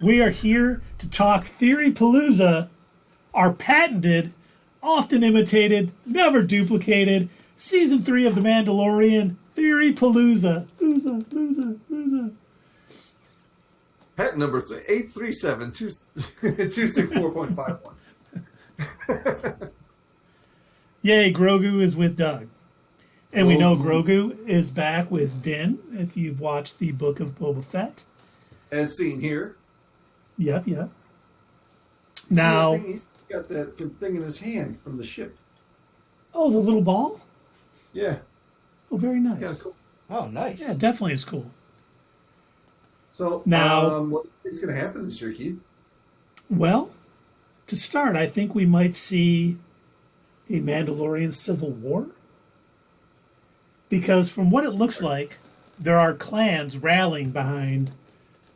We are here to talk TheoryPalooza, our patented, often imitated, never duplicated, Season 3 of The Mandalorian, TheoryPalooza. Palooza. Patent number 837 264.51. Yay, Grogu is with Doug. And we know Grogu is back with Din, if you've watched the Book of Boba Fett. As seen here. Yep. Now... He's got that thing in his hand from the ship. Oh, the little ball? Yeah. Oh, very nice. Cool. Oh, nice. Yeah, definitely is cool. So, now, what is going to happen this year, Keith? Well, to start, I think we might see a Mandalorian civil war. Because from what it looks like, there are clans rallying behind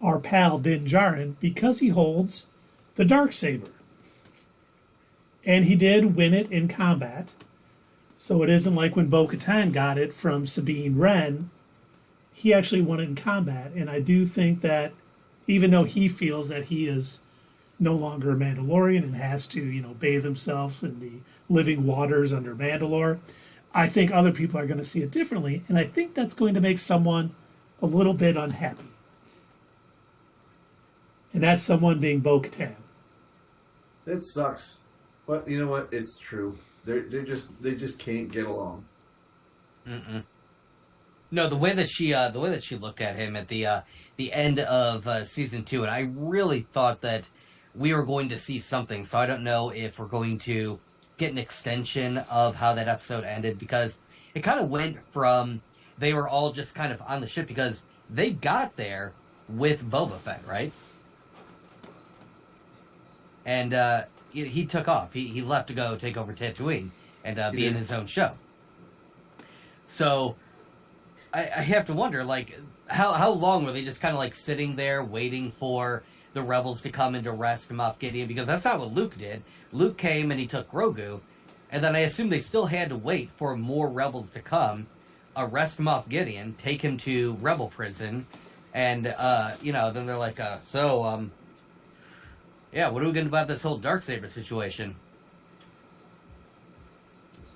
our pal Din Djarin because he holds the Darksaber. And he did win it in combat. So it isn't like when Bo-Katan got it from Sabine Wren. He actually won it in combat. And I do think that even though he feels that he is no longer a Mandalorian and has to, bathe himself in the living waters under Mandalore, I think other people are going to see it differently. And I think that's going to make someone a little bit unhappy. And that's someone being Bo-Katan. That sucks. But you know what? It's true. They just can't get along. No, the way that she looked at him at the end of season 2, and I really thought that we were going to see something. So I don't know if we're going to get an extension of how that episode ended, because it kind of went from they were all just kind of on the ship because they got there with Boba Fett, right? And he took off. He left to go take over Tatooine and be in his own show. So I have to wonder, like, how long were they just kind of like sitting there waiting for the rebels to come and to arrest Moff Gideon? Because that's not what Luke did. Luke came and he took Grogu, and then I assume they still had to wait for more rebels to come, arrest Moff Gideon, take him to rebel prison, and then they're like, yeah, what are we going to do about this whole Darksaber situation?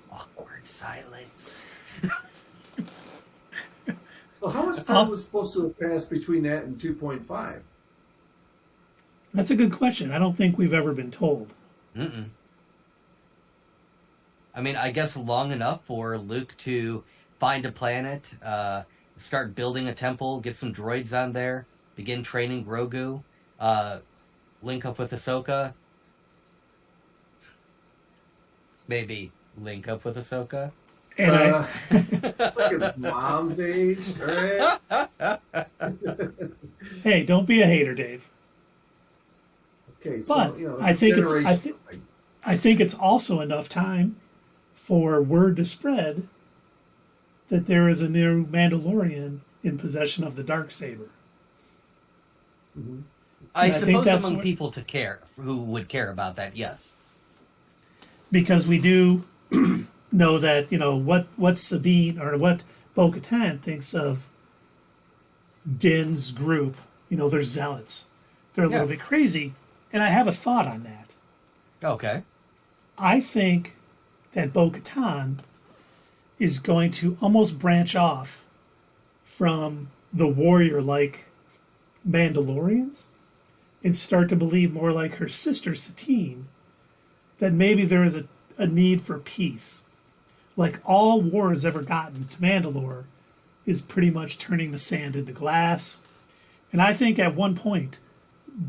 Awkward silence. So how much time was supposed to have passed between that and 2.5? That's a good question. I don't think we've ever been told. I mean, I guess long enough for Luke to find a planet, start building a temple, get some droids on there, begin training Grogu, link up with Ahsoka. Maybe link up with Ahsoka. And like his mom's age, right? Hey, don't be a hater, Dave. Okay, but so I think it's also enough time for word to spread that there is a new Mandalorian in possession of the Darksaber. I suppose that's among people who would care about that, yes. Because we do know that, what Sabine or what Bo-Katan thinks of Din's group. They're zealots. They're a little bit crazy. And I have a thought on that. Okay. I think that Bo-Katan is going to almost branch off from the warrior-like Mandalorians and start to believe more like her sister Satine, that maybe there is a need for peace. Like all wars ever gotten to Mandalore is pretty much turning the sand into glass. And I think at one point,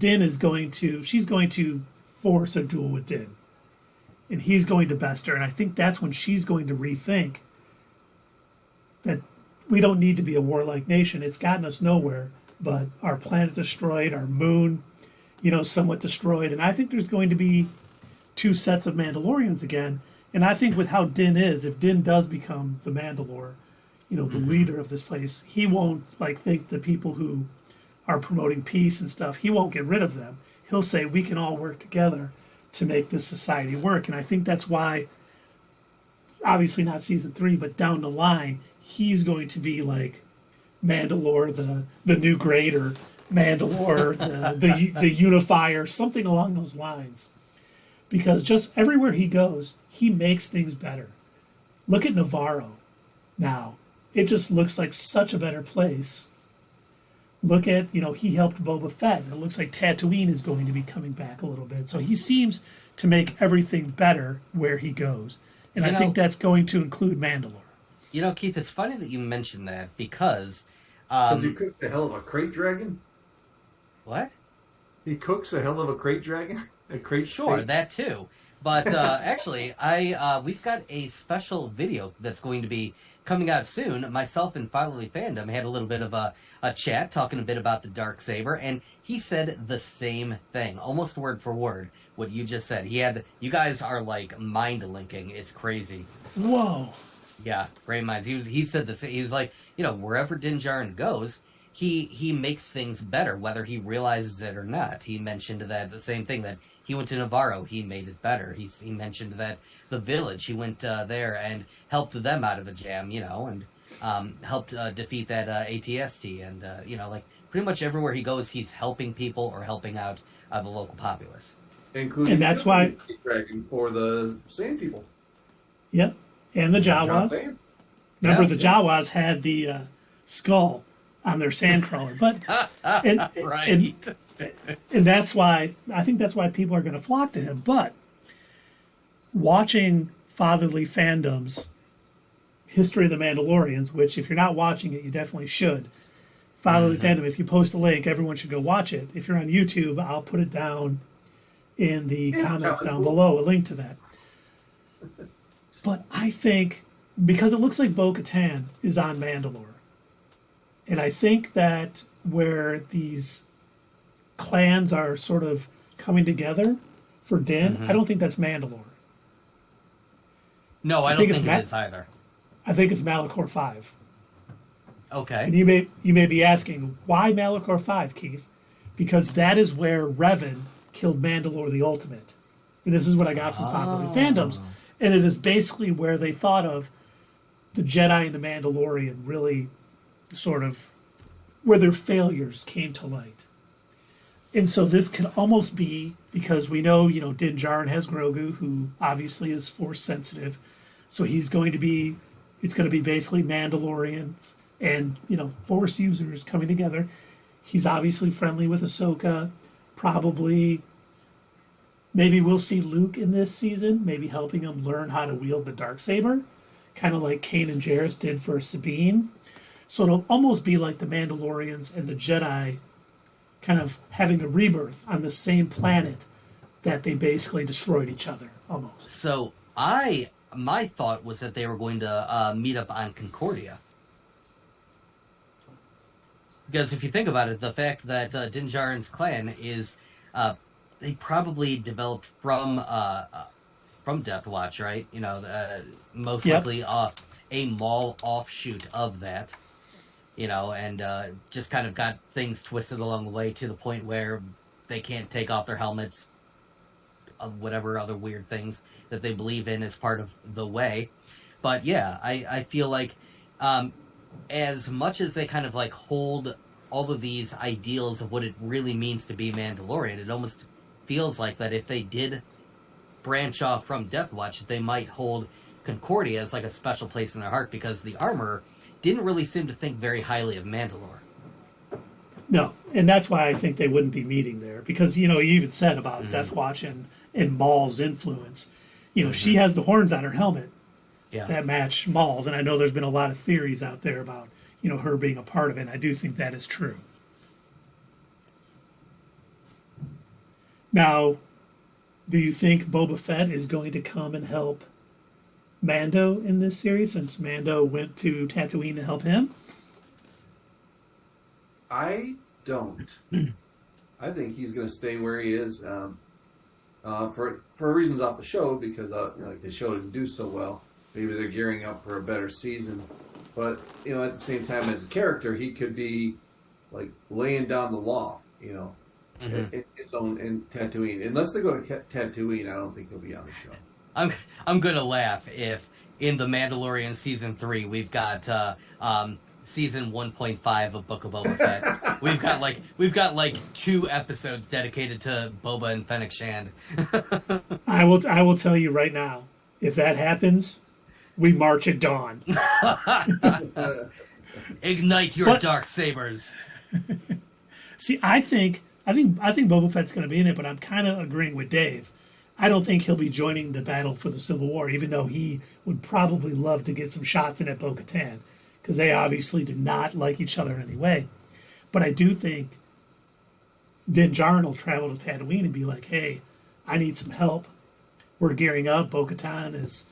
she's going to force a duel with Din. And he's going to best her. And I think that's when she's going to rethink that we don't need to be a warlike nation. It's gotten us nowhere. But our planet destroyed, our moon, somewhat destroyed. And I think there's going to be two sets of Mandalorians again. And I think with how Din is, if Din does become the Mandalore, the leader of this place, he won't think the people who are promoting peace and stuff, he won't get rid of them. He'll say, we can all work together to make this society work. And I think that's why, obviously not season 3, but down the line, he's going to be like Mandalore, the new great, or Mandalore, the unifier, something along those lines. Because just everywhere he goes, he makes things better. Look at Navarro now. It just looks like such a better place. Look at, he helped Boba Fett. It looks like Tatooine is going to be coming back a little bit. So he seems to make everything better where he goes. And I think that's going to include Mandalore. Keith, it's funny that you mentioned that because... Does he cook a hell of a crate dragon? What? He cooks a hell of a crate dragon? A crate Sure, steak? that too. But actually, we've got a special video that's going to be coming out soon. Myself and Fatherly Fandom had a little bit of a chat talking a bit about the Darksaber, and he said the same thing, almost word for word, what you just said. You guys are like mind linking. It's crazy. Whoa. Yeah, great minds. He said the same. He was like, wherever Din Djarin goes, he makes things better, whether he realizes it or not. He mentioned that the same thing, that he went to Navarro, he made it better. He mentioned that the village, he went there and helped them out of a jam, and helped defeat that ATST, and like pretty much everywhere he goes, he's helping people or helping out the local populace. Including and that's why dragon for the same people. Yep, and the Jawas. Remember, the Jawas had the skull on their sandcrawler, but right. And that's why I think that's why people are going to flock to him. But watching Fatherly Fandom's History of the Mandalorians, which if you're not watching it, you definitely should. Fatherly Fandom, if you post a link, everyone should go watch it. If you're on YouTube, I'll put it down in the comments down below, a link to that. But I think, because it looks like Bo-Katan is on Mandalore, and I think that where these clans are sort of coming together for Din, I don't think that's Mandalore. No, I don't think it is either. I think it's Malachor 5. Okay. And you may be asking, why Malachor 5, Keith? Because that is where Revan killed Mandalore the Ultimate. And this is what I got from Fatherly Fandoms. And it is basically where they thought of the Jedi and the Mandalorian really sort of, where their failures came to light. And so this could almost be, because we know, Din Djarin has Grogu, who obviously is Force sensitive. So it's going to be basically Mandalorians and, Force users coming together. He's obviously friendly with Ahsoka. Probably, maybe we'll see Luke in this season, maybe helping him learn how to wield the Darksaber, kind of like Kanan Jarrus did for Sabine. So it'll almost be like the Mandalorians and the Jedi kind of having a rebirth on the same planet that they basically destroyed each other, almost. So my thought was that they were going to meet up on Concordia. Because if you think about it, the fact that Din Djarin's clan is, they probably developed from Death Watch, right? Most likely a Maul offshoot of that. And just kind of got things twisted along the way to the point where they can't take off their helmets, of whatever other weird things that they believe in as part of the way. But yeah, I feel like as much as they kind of like hold all of these ideals of what it really means to be Mandalorian, it almost feels like that if they did branch off from Death Watch, they might hold Concordia as like a special place in their heart, because the Armorer didn't really seem to think very highly of Mandalore. No, and that's why I think they wouldn't be meeting there, because you even said about Death Watch and Maul's influence. She has the horns on her helmet that match Maul's, and I know there's been a lot of theories out there about her being a part of it, and I do think that is true. Now, do you think Boba Fett is going to come and help Mando in this series, since Mando went to Tatooine to help him? I don't. I think he's going to stay where he is for reasons off the show, because the show didn't do so well. Maybe they're gearing up for a better season. But at the same time, as a character, he could be like laying down the law. In his own in Tatooine. Unless they go to Tatooine, I don't think he'll be on the show. I'm gonna laugh if in the Mandalorian season 3 we've got season 1.5 of Book of Boba Fett. we've got like 2 episodes dedicated to Boba and Fennec Shand. I will tell you right now, if that happens, we march at dawn. Ignite your dark sabers. See, I think Boba Fett's going to be in it, but I'm kind of agreeing with Dave. I don't think he'll be joining the battle for the Civil War, even though he would probably love to get some shots in at Bo-Katan, because they obviously did not like each other in any way. But I do think Din Djarin will travel to Tatooine and be like, hey, I need some help. We're gearing up. Bo-Katan is,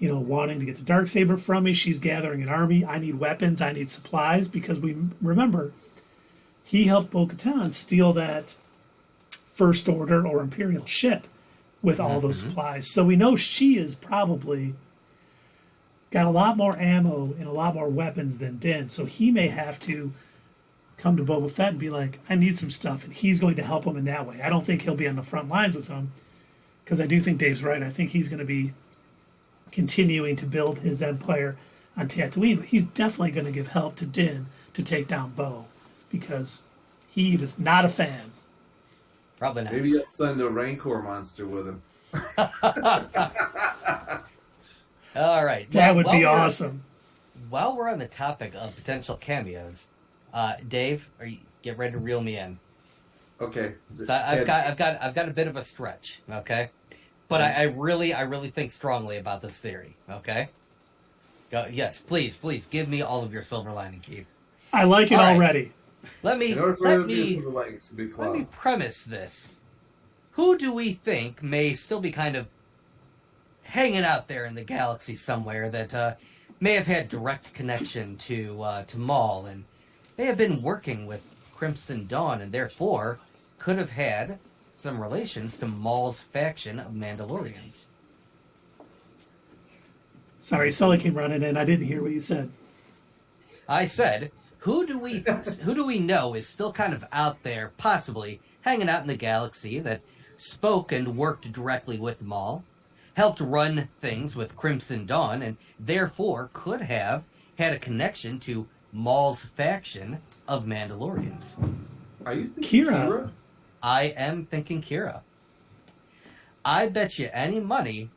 wanting to get the Darksaber from me. She's gathering an army. I need weapons. I need supplies, because we remember he helped Bo-Katan steal that First Order or Imperial ship with all those supplies. So we know she is probably got a lot more ammo and a lot more weapons than Din. So he may have to come to Boba Fett and be like, I need some stuff. And he's going to help him in that way. I don't think he'll be on the front lines with him, because I do think Dave's right. I think he's going to be continuing to build his empire on Tatooine. But he's definitely going to give help to Din to take down Bo, because he is not a fan. Probably not. Maybe you'll send a Rancor monster with him. All right. That would be awesome. While we're on the topic of potential cameos, Dave, get ready to reel me in. Okay. So I've got a bit of a stretch, okay? But I really think strongly about this theory, okay? Yes, please give me all of your silver lining, Keith. I like it already. Let me premise this. Who do we think may still be kind of hanging out there in the galaxy somewhere that may have had direct connection to Maul, and may have been working with Crimson Dawn, and therefore could have had some relations to Maul's faction of Mandalorians? Sorry, Sully came running in. I didn't hear what you said. I said, who do we know is still kind of out there, possibly hanging out in the galaxy, that spoke and worked directly with Maul, helped run things with Crimson Dawn, and therefore could have had a connection to Maul's faction of Mandalorians? Are you thinking Kira? I am thinking Kira. I bet you any money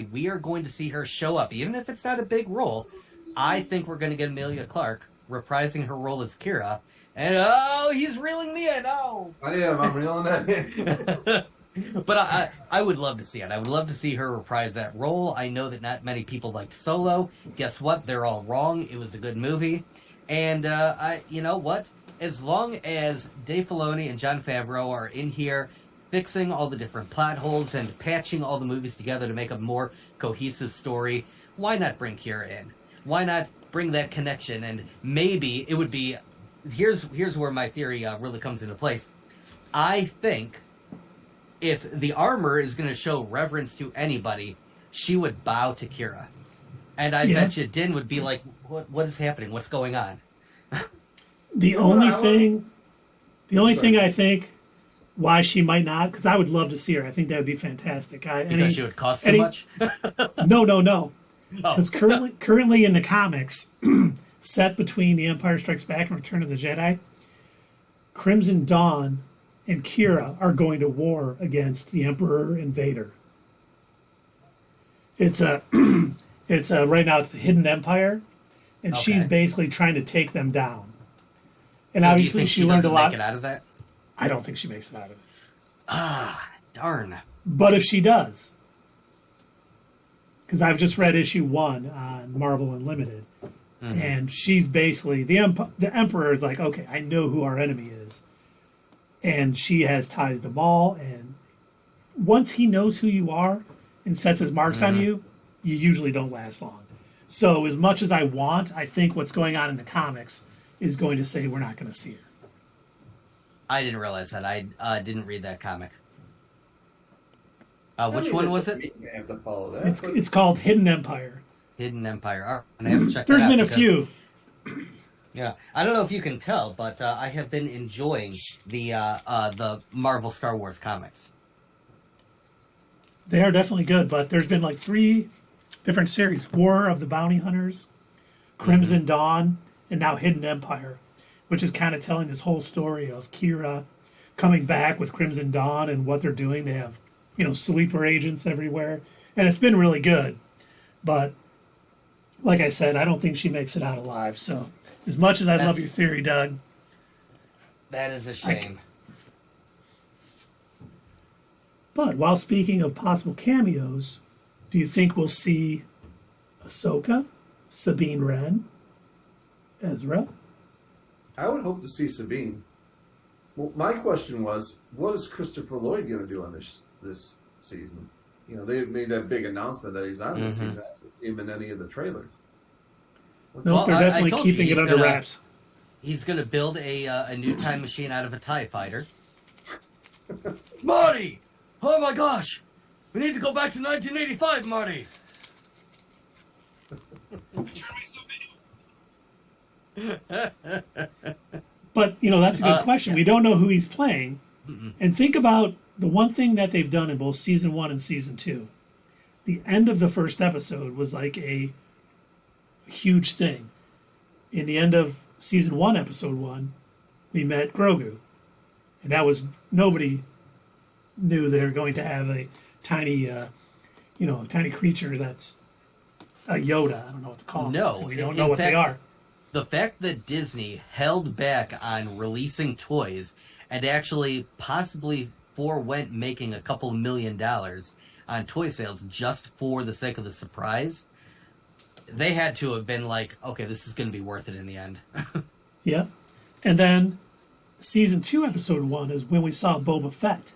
we are going to see her show up, even if it's not a big role. I think we're going to get Emilia Clarke reprising her role as Kira. And, he's reeling me in. Oh, I am. I'm reeling that in. But I would love to see it. I would love to see her reprise that role. I know that not many people liked Solo. Guess what? They're all wrong. It was a good movie. And, you know what? As long as Dave Filoni and Jon Favreau are in here fixing all the different plot holes and patching all the movies together to make a more cohesive story, why not bring Kira in? Why not bring that connection? And maybe it would be... Here's where my theory really comes into place. I think if the armor is going to show reverence to anybody, she would bow to Kira. And I bet you Din would be like, what is happening? What's going on? The only thing I think why she might not, because I would love to see her. I think that would be fantastic. Because she would cost too much? No. Because currently in the comics, set between The Empire Strikes Back and Return of the Jedi, Crimson Dawn and Kira are going to war against the Emperor and Vader. It's right now it's the Hidden Empire, and she's basically trying to take them down. And so obviously she learned a lot. Make it out of that? I don't think she makes it out of it. Ah, darn. But if she does, because I've just read issue 1 on Marvel Unlimited, and she's basically the Emperor is like, okay, I know who our enemy is, and she has ties to Maul, and once he knows who you are and sets his marks on you, you usually don't last long. So as much as I think what's going on in the comics is going to say we're not going to see her. I didn't realize that. I didn't read that comic. Which one was it? I have to follow that. It's called Hidden Empire. Hidden Empire. Oh, and I have to check There's that out been a few. Yeah, I don't know if you can tell, but I have been enjoying the Marvel Star Wars comics. They are definitely good, but there's been like 3 different series: War of the Bounty Hunters, Crimson Dawn, and now Hidden Empire, which is kind of telling this whole story of Kira coming back with Crimson Dawn and what they're doing. They have, sleeper agents everywhere, and it's been really good. But like I said, I don't think she makes it out alive. So as much as I love your theory, Doug, that is a shame. But while speaking of possible cameos, do you think we'll see Ahsoka, Sabine Wren, Ezra? I would hope to see Sabine. Well, my question was, what is Christopher Lloyd going to do on this season? They made that big announcement that he's on this season. I haven't seen him in any of the trailers. No, they're definitely keeping it under wraps. He's going to build a new time machine out of a TIE fighter. Marty! Oh my gosh! We need to go back to 1985, Marty! But, that's a good question. Yeah. We don't know who he's playing. And think about the one thing that they've done in both season 1 and season 2. The end of the first episode was like a huge thing. In the end of season 1, episode 1, we met Grogu. And that was, nobody knew they were going to have a tiny, tiny creature that's a Yoda. I don't know what to call them. No. We don't know what they are. The fact that Disney held back on releasing toys and actually possibly forewent making a couple $1 million on toy sales just for the sake of the surprise, they had to have been like, okay, this is going to be worth it in the end. Yeah. And then season 2, episode 1 is when we saw Boba Fett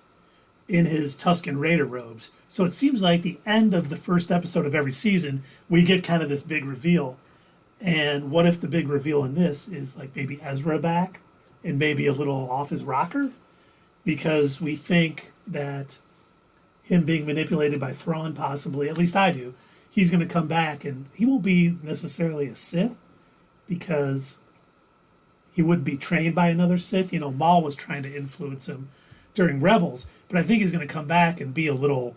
in his Tusken Raider robes. So it seems like the end of the first episode of every season, we get kind of this big reveal. And what if the big reveal in this is like maybe Ezra back and maybe a little off his rocker? Because we think that him being manipulated by Thrawn possibly, at least I do, he's going to come back and he won't be necessarily a Sith because he wouldn't be trained by another Sith. Maul was trying to influence him during Rebels, but I think he's going to come back and be a little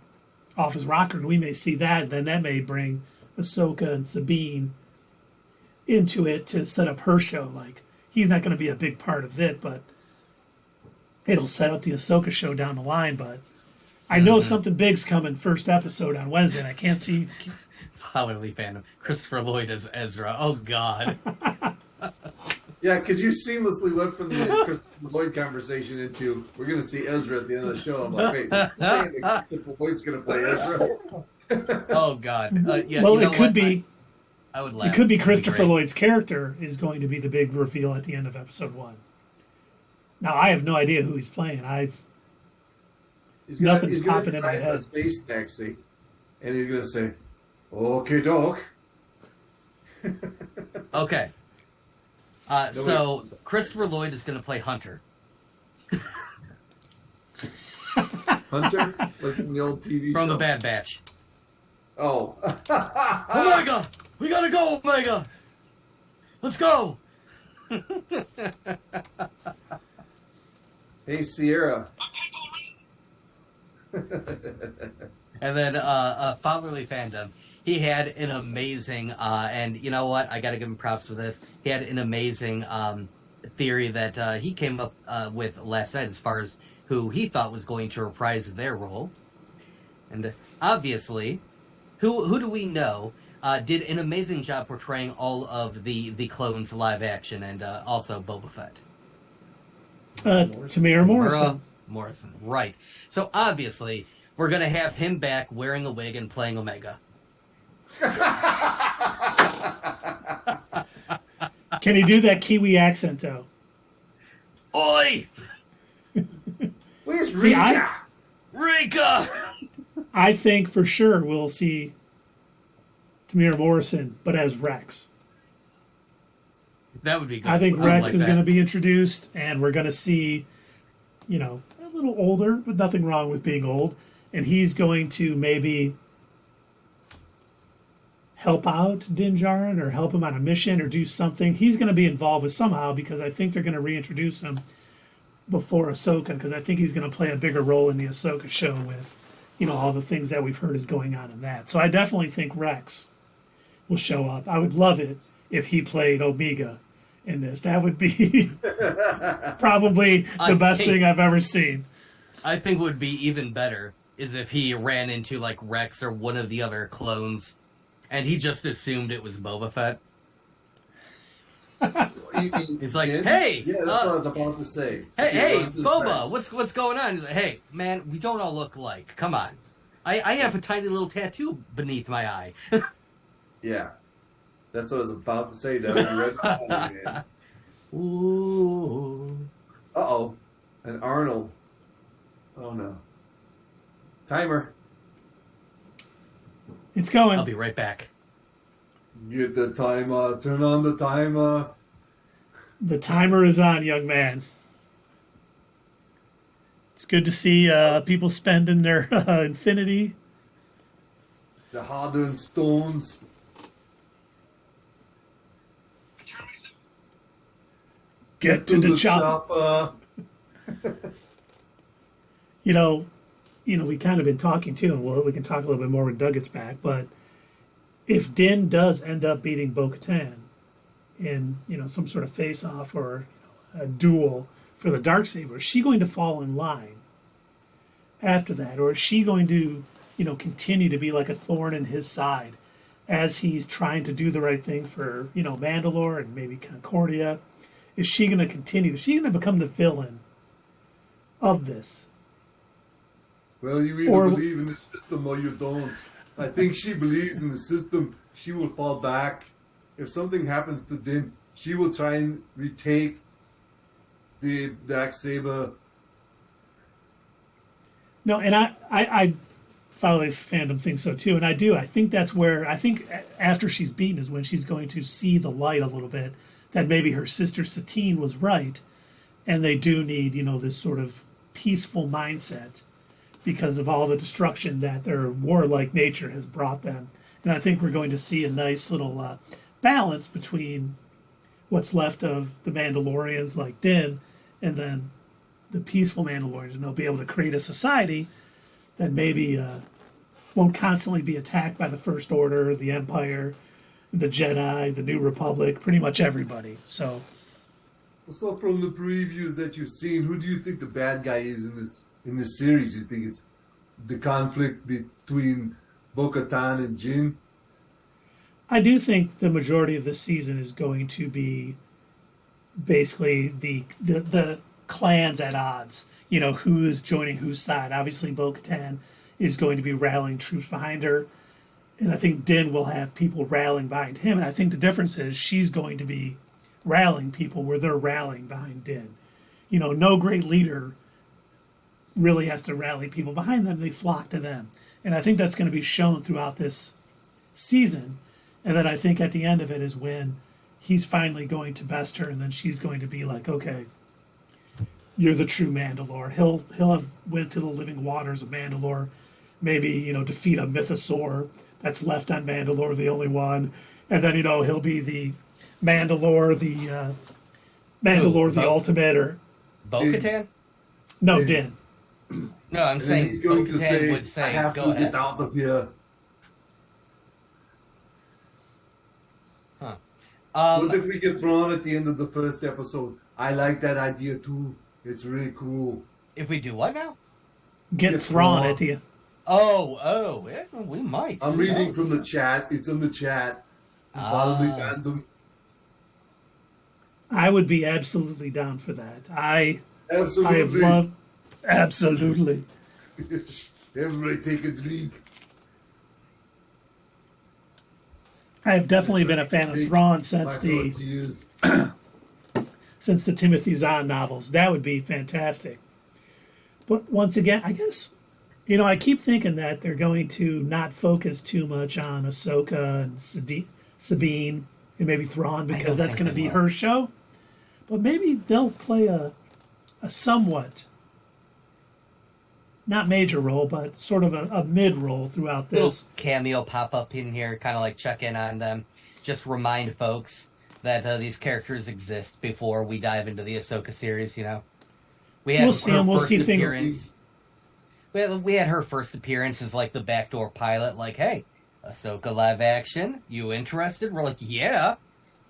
off his rocker, and we may see that, and then that may bring Ahsoka and Sabine into it to set up her show. Like, he's not going to be a big part of it, but it'll set up the Ahsoka show down the line. But I know something big's coming first episode on Wednesday, and I can't see. Scholarly fandom. Christopher Lloyd as Ezra. Oh, God. Yeah, because you seamlessly went from the Christopher Lloyd conversation into, we're going to see Ezra at the end of the show. I'm like, wait, Christopher Lloyd's going to play Ezra? Oh, God. Yeah, well, it could be. I would laugh. It could be Christopher Lloyd's character is going to be the big reveal at the end of episode 1. Now, I have no idea who he's playing. Nothing's popping in my head. A space taxi, and he's going to say, "Okay, doc." Okay. So Christopher Lloyd is going to play Hunter. Hunter, like from the old TV show. From the Bad Batch. Oh. Omega! We gotta go, Omega! Let's go! Hey, Sierra. And then Fatherly Fandom. He had an amazing, and you know what? I gotta give him props for this. He had an amazing theory that he came up with last night as far as who he thought was going to reprise their role. And obviously, who do we know did an amazing job portraying all of the clones live action and also Boba Fett? Tamir Morrison. Morrison, right. So obviously, we're going to have him back wearing a wig and playing Omega. Can he do that Kiwi accent, though? Oi! Where's Rika? Rika! I think for sure we'll see Tamir Morrison, but as Rex. That would be good. I think Rex is going to be introduced, and we're going to see, a little older, but nothing wrong with being old. And he's going to maybe help out Din Djarin or help him on a mission or do something. He's going to be involved with somehow because I think they're going to reintroduce him before Ahsoka because I think he's going to play a bigger role in the Ahsoka show with, all the things that we've heard is going on in that. So I definitely think Rex will show up. I would love it if he played Omega in this. That would be probably the best thing I've ever seen. I think would be even better is if he ran into like Rex or one of the other clones, and he just assumed it was Boba Fett. He's like, hey, yeah, that's what I was about to say. Hey, Boba, what's going on? He's like, hey, man, we don't all look alike. Come on, I have a tiny little tattoo beneath my eye. Yeah, that's what I was about to say, Doug. You read my Ooh. Uh-oh, and Arnold. Oh no. Timer. It's going. I'll be right back. Get the timer. Turn on the timer. The timer is on, young man. It's good to see people spending their infinity. The hardened stones. Get to the chopper. You know, we kind of been talking too, and we can talk a little bit more when Doug gets back. But if Din does end up beating Bo-Katan in some sort of face-off or a duel for the Darksaber, is she going to fall in line after that, or is she going to continue to be like a thorn in his side as he's trying to do the right thing for Mandalore and maybe Concordia? Is she going to continue? Is she going to become the villain of this? Well, you either believe in the system or you don't. I think she believes in the system. She will fall back. If something happens to Din, she will try and retake the Darksaber. No, and I follow this fandom thing so too, and I do. I think that's where, I think after she's beaten is when she's going to see the light a little bit, that maybe her sister Satine was right, and they do need, this sort of peaceful mindset because of all the destruction that their warlike nature has brought them. And I think we're going to see a nice little balance between what's left of the Mandalorians like Din and then the peaceful Mandalorians, and they'll be able to create a society that maybe won't constantly be attacked by the First Order, the Empire, the Jedi, the New Republic, pretty much everybody. So from the previews that you've seen, who do you think the bad guy is in this series? You think it's the conflict between Bo-Katan and Jin? I do think the majority of this season is going to be basically the clans at odds. Who is joining whose side. Obviously, Bo-Katan is going to be rallying troops behind her. And I think Din will have people rallying behind him. And I think the difference is she's going to be rallying people where they're rallying behind Din. No great leader really has to rally people behind them. They flock to them. And I think that's going to be shown throughout this season. And then I think at the end of it is when he's finally going to best her, and then she's going to be like, okay, you're the true Mandalore. He'll have went to the living waters of Mandalore, maybe, defeat a mythosaur that's left on Mandalore, the only one. And then, he'll be the Mandalore, the ultimate, or... Bo-Katan? No, Din. No, I'm saying he's going to say, would say, I have go to ahead. get out of here. Huh. What if we get thrown at the end of the first episode? I like that idea too. It's really cool. If we do what now? Get Thrawn at the end. Oh, yeah, we might. I'm reading from the chat. It's in the chat. Follow the fandom. I would be absolutely down for that. I have Absolutely. loved... Absolutely. Everybody take a drink. I have definitely been a fan of Thrawn since the Timothy Zahn novels. That would be fantastic. But once again, I guess, I keep thinking that they're going to not focus too much on Ahsoka and Sabine and maybe Thrawn because that's going to be her show. But maybe they'll play a somewhat, not major role, but sort of a mid role throughout this. Little cameo pop up in here, kind of like check in on them. Just remind folks that these characters exist before we dive into the Ahsoka series. We had We'll see them. We'll see things. appearance. We had her first appearance as like the backdoor pilot. Like, hey, Ahsoka live action. You interested? We're like, yeah.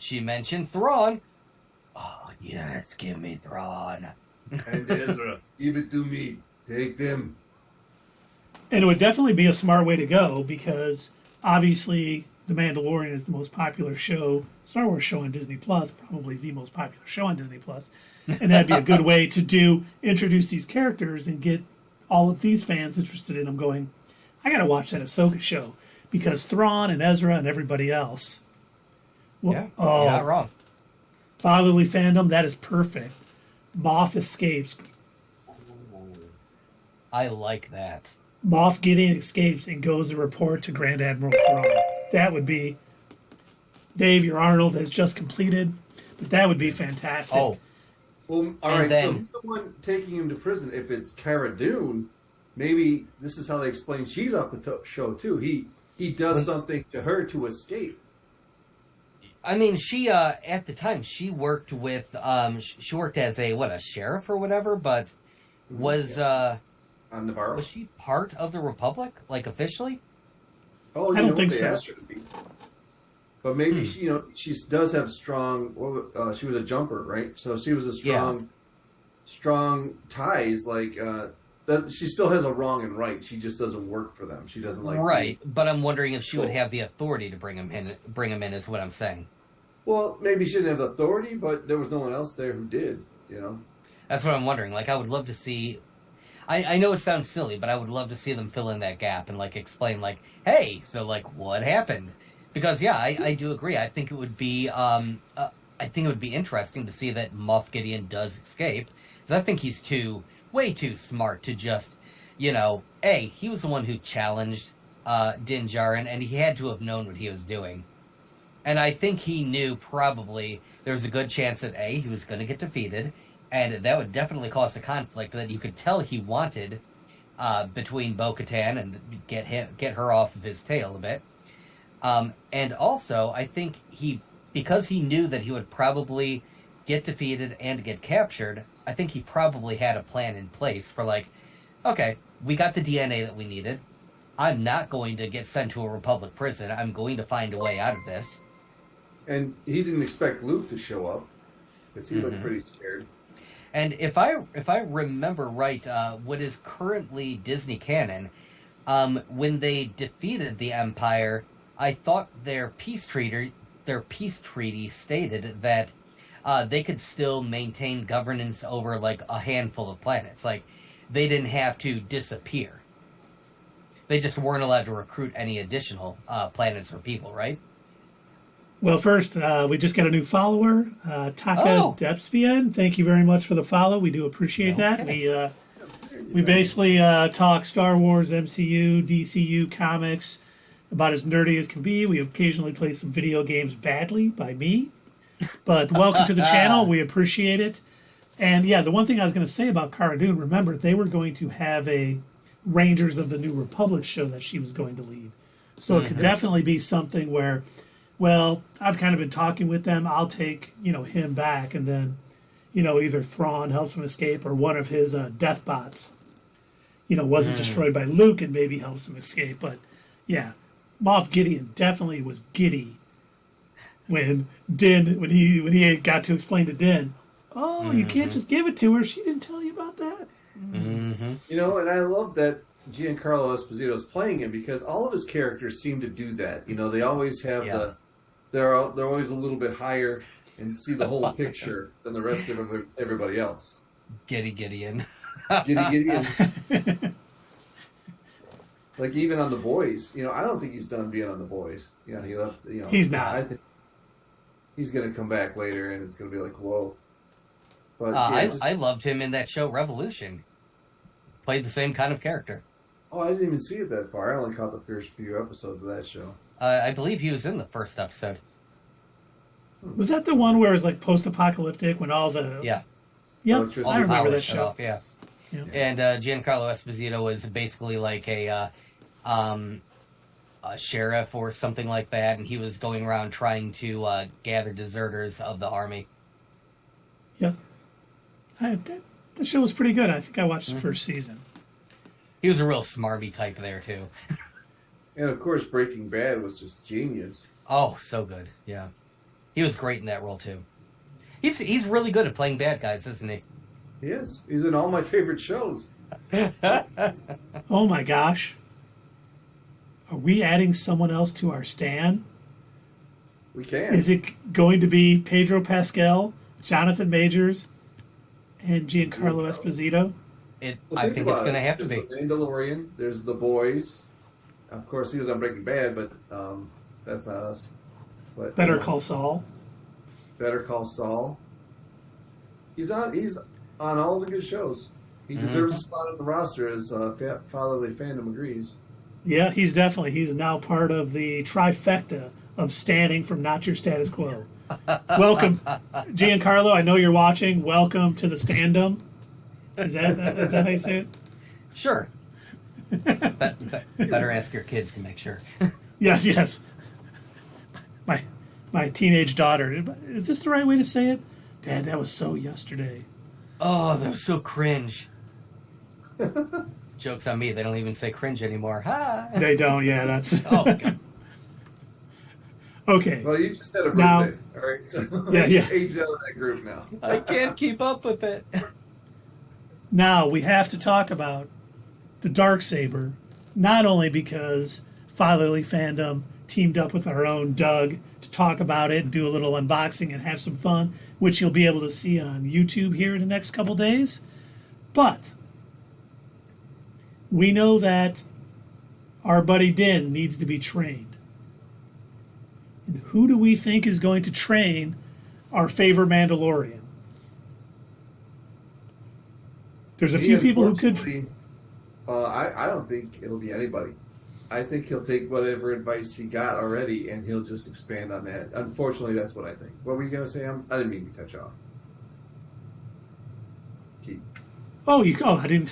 she mentioned Thrawn. Oh, yes, give me Thrawn. And Ezra, give it to me. Take them. And it would definitely be a smart way to go because obviously The Mandalorian is the most popular show, Star Wars show on Disney Plus, probably the most popular show on Disney Plus. And that'd be a good way to introduce these characters and get all of these fans interested in them going, I gotta watch that Ahsoka show because Thrawn and Ezra and everybody else. Well, Yeah, you're not wrong. Fatherly fandom, that is perfect. Moff escapes. I like that. Moff Gideon escapes and goes to report to Grand Admiral Thrawn. That would be... Dave, your Arnold has just completed, but that would be fantastic. Oh. Well, all right, so who's the one taking him to prison? If it's Cara Dune, maybe this is how they explain she's off the show, too. He does something to her to escape. I mean, she, at the time, she worked with, she worked as a sheriff or whatever, but was, on Navarro. Was she part of the Republic, like, officially? Oh, I don't think so. Asked her to be. But maybe she does have strong. She was a jumper, right? So she was a strong ties. Like that, she still has a wrong and right. She just doesn't work for them. She doesn't like right. But I'm wondering if she would have the authority to bring him in. Bring him in is what I'm saying. Well, maybe she didn't have the authority, but there was no one else there who did. You know. That's what I'm wondering. Like, I would love to see. I know it sounds silly, but I would love to see them fill in that gap and like explain, like, hey, so like, what happened? Because I do agree. I think it would be interesting to see that Moff Gideon does escape. Because I think he's way too smart to just, he was the one who challenged Din Djarin, and he had to have known what he was doing. And I think he knew probably there was a good chance that he was going to get defeated, and that would definitely cause a conflict that you could tell he wanted between Bo-Katan and get her off of his tail a bit. And also, I think because he knew that he would probably get defeated and get captured, I think he probably had a plan in place for like, okay, we got the DNA that we needed. I'm not going to get sent to a Republic prison. I'm going to find a way out of this. And he didn't expect Luke to show up because he looked pretty scared. And if I remember right, what is currently Disney canon, when they defeated the Empire, I thought their peace treaty stated that they could still maintain governance over like a handful of planets. Like they didn't have to disappear. They just weren't allowed to recruit any additional planets or people, right? Well, first, we just got a new follower, Taka Depspian. Thank you very much for the follow. We do appreciate that. We basically talk Star Wars, MCU, DCU, comics, about as nerdy as can be. We occasionally play some video games badly by me. But welcome to the channel. We appreciate it. And yeah, the one thing I was going to say about Cara Dune, remember, they were going to have a Rangers of the New Republic show that she was going to lead. So it could definitely be something where, well, I've kind of been talking with them. I'll take, him back. And then, either Thrawn helps him escape or one of his death bots, wasn't destroyed by Luke and maybe helps him escape. But yeah, Moff Gideon definitely was giddy when he got to explain to Din, you can't just give it to her. She didn't tell you about that. And I love that Giancarlo Esposito is playing him because all of his characters seem to do that. They always have they're always a little bit higher and see the whole picture than the rest of everybody else. Gideon. Gideon. Like even on The Boys, I don't think he's done being on The Boys. He left. He's not. I think he's going to come back later, and it's going to be like, whoa. But I loved him in that show Revolution. Played the same kind of character. Oh, I didn't even see it that far. I only caught the first few episodes of that show. I believe he was in the first episode. Was that the one where it was like post-apocalyptic when all the... Yeah. Yep, I remember that show. Yeah. And Giancarlo Esposito was basically like a sheriff or something like that, and he was going around trying to gather deserters of the army. Yeah. The show was pretty good. I think I watched the first season. He was a real smarmy type there, too. And, of course, Breaking Bad was just genius. Oh, so good, yeah. He was great in that role too. He's really good at playing bad guys, isn't he? He is. He's in all my favorite shows. Oh my gosh. Are we adding someone else to our stand? We can. Is it going to be Pedro Pascal, Jonathan Majors, and Giancarlo Esposito? I think it's going to have to be. There's the Mandalorian. There's The Boys. Of course, he was on Breaking Bad, but that's not us. But Better Call Saul. Better Call Saul. He's on all the good shows. He deserves a spot on the roster, as Fatherly Fandom agrees. Yeah, he's now part of the trifecta of standing from Not Your Status Quo. Welcome, Giancarlo. I know you're watching. Welcome to the standum. Is that how you say it? Sure. Better ask your kids to make sure. Yes. My teenage daughter. Is this the right way to say it? Dad, that was so yesterday. Oh, that was so cringe. Joke's on me. They don't even say cringe anymore. Ha! They don't. Yeah, that's. Oh, God. Okay. Well, you just had a birthday. Now, all right. So yeah. Age out of that group now. I can't keep up with it. Now we have to talk about the Darksaber, not only because Fatherly Fandom teamed up with our own Doug to talk about it and do a little unboxing and have some fun, which you'll be able to see on YouTube here in the next couple days, but we know that our buddy Din needs to be trained. And who do we think is going to train our favorite Mandalorian? There's a few people who could. I don't think it'll be anybody. I think he'll take whatever advice he got already, and he'll just expand on that. Unfortunately, that's what I think. What were you going to say? I didn't mean to cut you off. Keep. Oh, I didn't.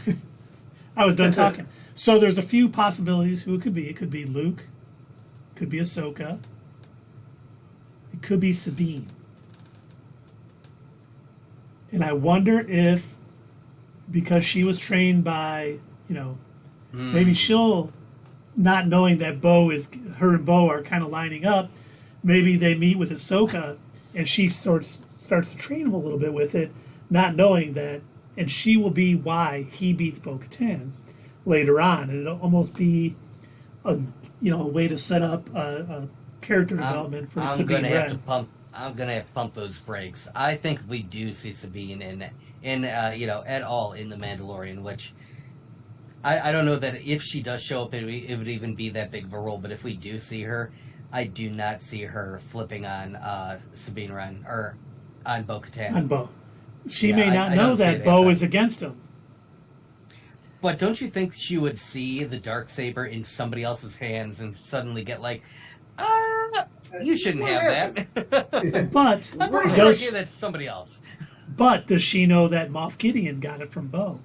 I was done talking. So there's a few possibilities who it could be. It could be Luke. It could be Ahsoka. It could be Sabine. And I wonder if, because she was trained by, maybe she'll, not knowing that her and Bo are kind of lining up, maybe they meet with Ahsoka and she starts to train him a little bit with it, not knowing that, and she will be why he beats Bo-Katan later on. And it'll almost be a way to set up a character development for Sabine Wren. I'm gonna have to pump those brakes. I think we do see Sabine at all in the Mandalorian, which I don't know that if she does show up, it would even be that big of a role. But if we do see her, I do not see her flipping on Sabine Wren or on Bo-Katan. On Bo. She may not know that Bo is against him. But don't you think she would see the Darksaber in somebody else's hands and suddenly get like, you shouldn't have that. But I'm pretty sure that's somebody else. But does she know that Moff Gideon got it from Bo?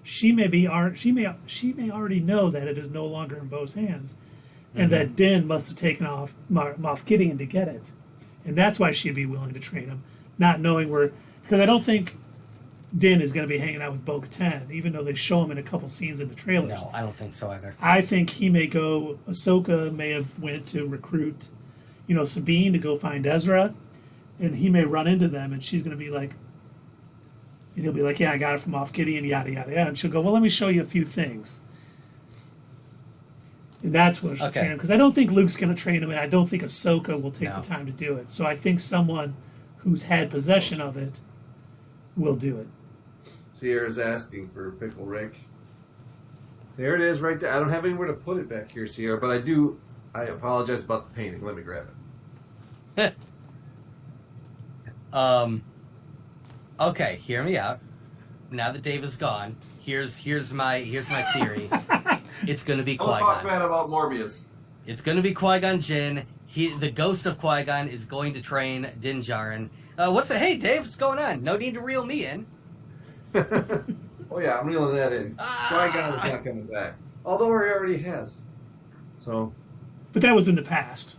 She may already know that it is no longer in Bo's hands, and that Din must have taken off Moff Gideon to get it, and that's why she'd be willing to train him, not knowing because I don't think Din is going to be hanging out with Bo-Katan, even though they show him in a couple scenes in the trailers. No, I don't think so either. I think he may go. Ahsoka may have went to recruit, Sabine to go find Ezra, and he may run into them, and she's going to be like. And he'll be like, yeah, I got it from Moff Gideon, yada, yada, yada. And she'll go, well, let me show you a few things. And that's what she'll train him. Because I don't think Luke's going to train him, and I don't think Ahsoka will take the time to do it. So I think someone who's had possession of it will do it. Sierra's asking for Pickle Rick. There it is right there. I don't have anywhere to put it back here, Sierra, but I apologize about the painting. Let me grab it. Okay, hear me out. Now that Dave is gone, here's my theory. It's going to be Qui-Gon. Don't talk bad about Morbius. It's going to be Qui-Gon Jinn. The ghost of Qui-Gon is going to train Din Djarin. Hey, Dave, what's going on? No need to reel me in. Oh yeah, I'm reeling that in. Qui-Gon is not coming back, although he already has. So, but that was in the past.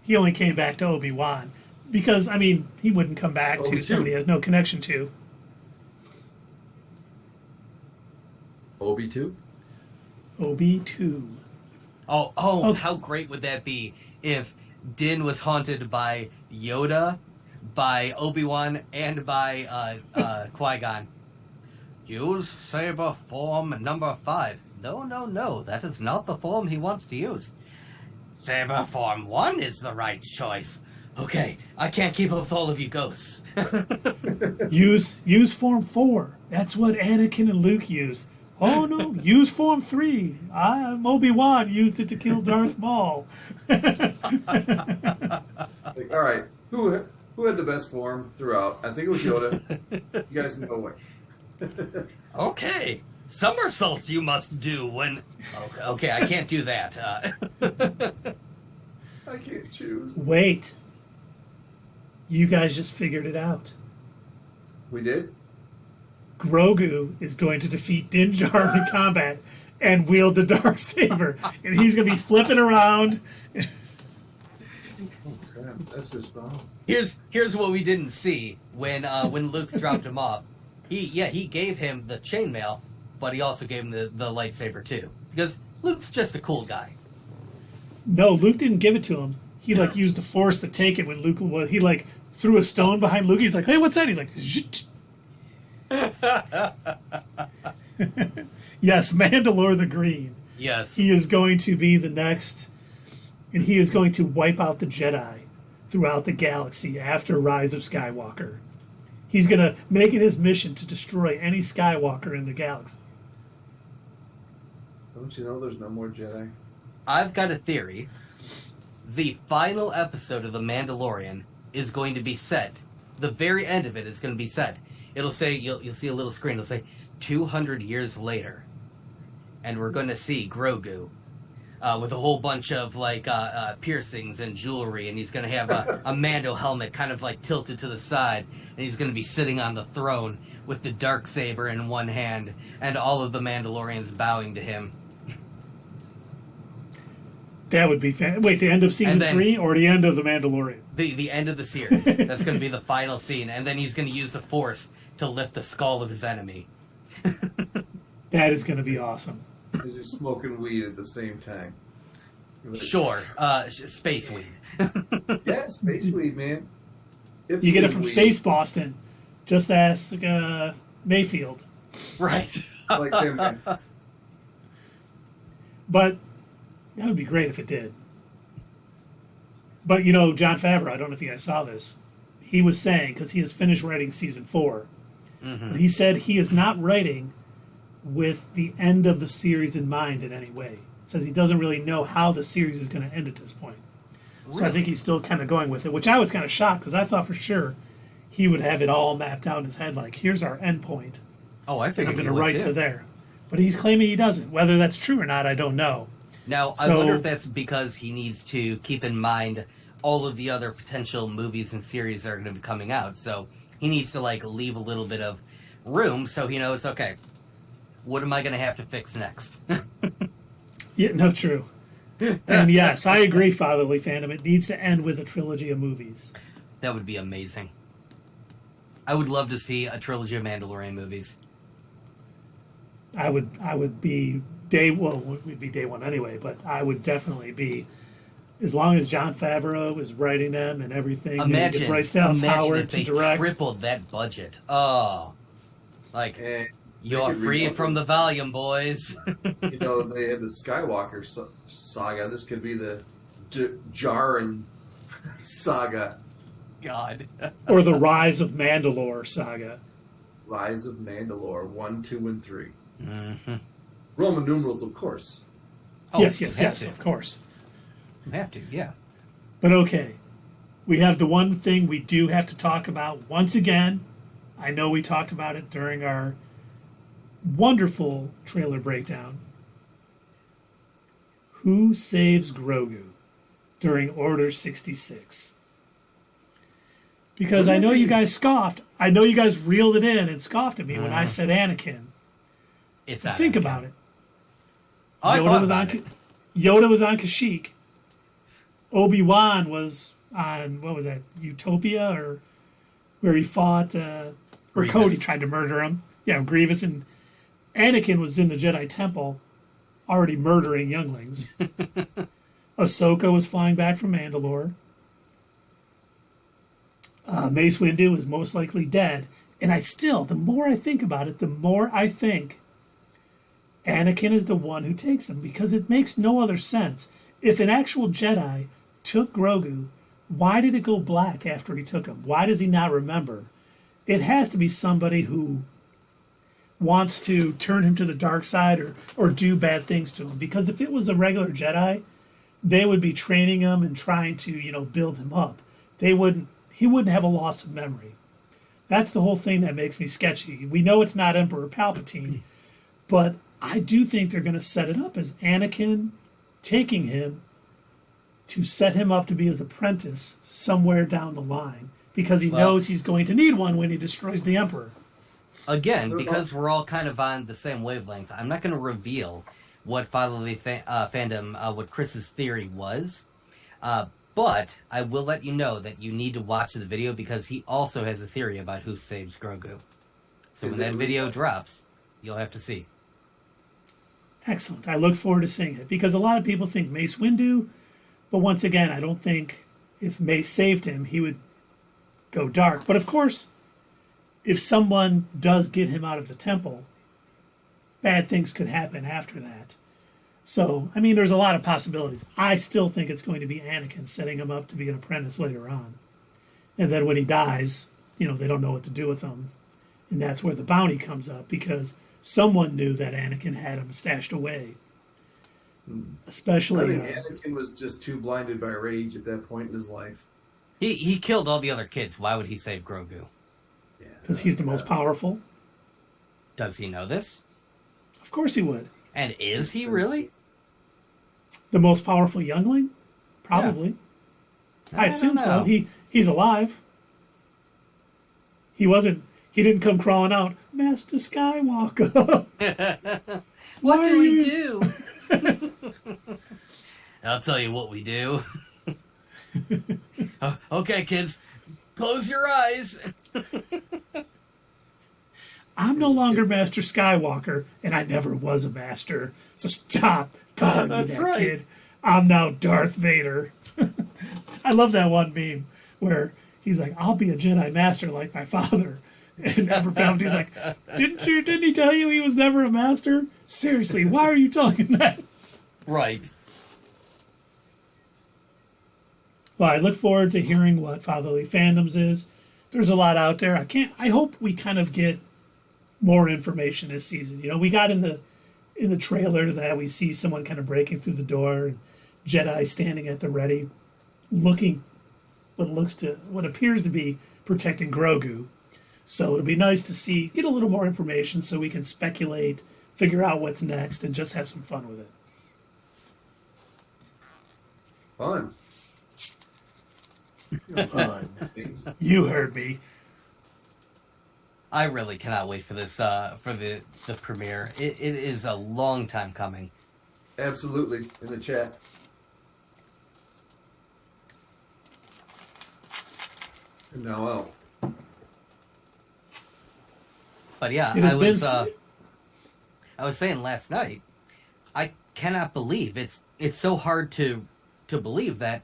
He only came back to Obi-Wan. Because, he wouldn't come back to somebody he has no connection to. Obi-2? Obi-2. Oh, how great would that be if Din was haunted by Yoda, by Obi-Wan, and by Qui-Gon. Use saber form number 5. No, no, no. That is not the form he wants to use. Saber form 1 is the right choice. Okay, I can't keep up with all of you ghosts. Use form 4. That's what Anakin and Luke used. Oh no, use form 3. Obi-Wan used it to kill Darth Maul. Like, all right, who had the best form throughout? I think it was Yoda. You guys know what. Okay, somersaults you must do when... Okay, I can't do that. I can't choose. Wait. You guys just figured it out. We did? Grogu is going to defeat Din Djarin in combat and wield the Darksaber. And he's going to be flipping around. Oh, crap. That's just wrong. Here's what we didn't see when Luke dropped him off. He gave him the chainmail, but he also gave him the lightsaber too. Because Luke's just a cool guy. No, Luke didn't give it to him. He used the Force to take it when Luke he threw a stone behind Luke. He's like, "Hey, what's that?" He's like, "Zht." Yes, Mandalore the Green. Yes. He is going to be the next, and he is going to wipe out the Jedi throughout the galaxy after Rise of Skywalker. He's going to make it his mission to destroy any Skywalker in the galaxy. Don't you know there's no more Jedi? I've got a theory. The final episode of The Mandalorian is going to be set. The very end of it is going to be set. It'll say, you'll see a little screen, it'll say 200 years later. And we're going to see Grogu with a whole bunch of piercings and jewelry, and he's going to have a Mando helmet kind of tilted to the side, and he's going to be sitting on the throne with the Darksaber in one hand, and all of the Mandalorians bowing to him. That would be Wait, the end of season 3 or the end of The Mandalorian? The end of the series. That's going to be the final scene, and then he's going to use the Force to lift the skull of his enemy. That is going to be awesome. He's just smoking weed at the same time. Sure. Space weed. Yeah, space weed, man. You get it from Space Boston. Just ask Mayfield. Right. Like them. But that would be great if it did. But, Jon Favreau, I don't know if you guys saw this. He was saying, because he has finished writing season 4, but he said he is not writing with the end of the series in mind in any way. Says he doesn't really know how the series is going to end at this point. Really? So I think he's still kind of going with it, which I was kind of shocked, because I thought for sure he would have it all mapped out in his head, like, here's our end point. Oh, I figured I'm going to write to there. But he's claiming he doesn't. Whether that's true or not, I don't know. Now, I wonder if that's because he needs to keep in mind all of the other potential movies and series that are going to be coming out. So he needs to, leave a little bit of room so he knows, okay, what am I going to have to fix next? Yeah, no, true. And yes, I agree, Fatherly Fandom. It needs to end with a trilogy of movies. That would be amazing. I would love to see a trilogy of Mandalorian movies. I would be we'd be day one anyway, but I would definitely be, as long as Jon Favreau is writing them and everything. Imagine Bryce Dallas Howard if they to direct. tripled that budget. Oh, you're free from the volume, boys. They had the Skywalker saga. This could be the Djarin saga. God. Or the Rise of Mandalore saga. Rise of Mandalore 1, 2, and 3. Mm-hmm. Roman numerals, of course. Oh, yes, of course. You have to, yeah. But okay, we have the one thing we do have to talk about once again. I know we talked about it during our wonderful trailer breakdown. Who saves Grogu during Order 66? Because I know you guys scoffed. I know you guys reeled it in and scoffed at me when I said Anakin. It's not Think Anakin. about it. Yoda was on Kashyyyk. Obi-Wan was on, what was that, Utopia, or where he fought, where Grievous. Cody tried to murder him. Yeah, Grievous, and Anakin was in the Jedi Temple, already murdering younglings. Ahsoka was flying back from Mandalore. Mace Windu is most likely dead. And the more I think about it, the more I think Anakin is the one who takes him, because it makes no other sense. If an actual Jedi took Grogu, why did it go black after he took him? Why does he not remember? It has to be somebody who wants to turn him to the dark side or do bad things to him. Because if it was a regular Jedi, they would be training him and trying to, build him up. He wouldn't have a loss of memory. That's the whole thing that makes me sketchy. We know it's not Emperor Palpatine, but I do think they're going to set it up as Anakin taking him to set him up to be his apprentice somewhere down the line, because he knows he's going to need one when he destroys the Emperor. Again, because we're all kind of on the same wavelength, I'm not going to reveal what Fatherly Fandom, what Chris's theory was, but I will let you know that you need to watch the video, because he also has a theory about who saves Grogu. So when that video drops, you'll have to see. Excellent. I look forward to seeing it, because a lot of people think Mace Windu, but once again, I don't think if Mace saved him, he would go dark. But of course, if someone does get him out of the temple, bad things could happen after that. So, there's a lot of possibilities. I still think it's going to be Anakin setting him up to be an apprentice later on. And then when he dies, they don't know what to do with him. And that's where the bounty comes up, because someone knew that Anakin had him stashed away. Especially... I think Anakin was just too blinded by rage at that point in his life. He killed all the other kids. Why would he save Grogu? Because he's the most powerful. Does he know this? Of course he would. And is he really? The most powerful youngling? Probably. Yeah. I assume so. He's alive. He didn't come crawling out, Master Skywalker. What do we do? I'll tell you what we do. Okay, kids, close your eyes. I'm no longer Master Skywalker, and I never was a master. So stop calling me that, kid. I'm now Darth Vader. I love that one meme where he's like, I'll be a Jedi Master like my father. And Emperor Palpatine's like, didn't he tell you he was never a master? Seriously, why are you telling him that? Right. Well, I look forward to hearing what Fatherly Fandoms is. There's a lot out there. I hope we kind of get more information this season. We got in the trailer that we see someone kind of breaking through the door, and Jedi standing at the ready, looking what appears to be protecting Grogu. So it'll be nice to get a little more information so we can speculate, figure out what's next, and just have some fun with it. Fun. Fun. You heard me. I really cannot wait for this, for the premiere. It is a long time coming. Absolutely. In the chat. And now out. But yeah, I was saying last night, I cannot believe it's so hard to believe that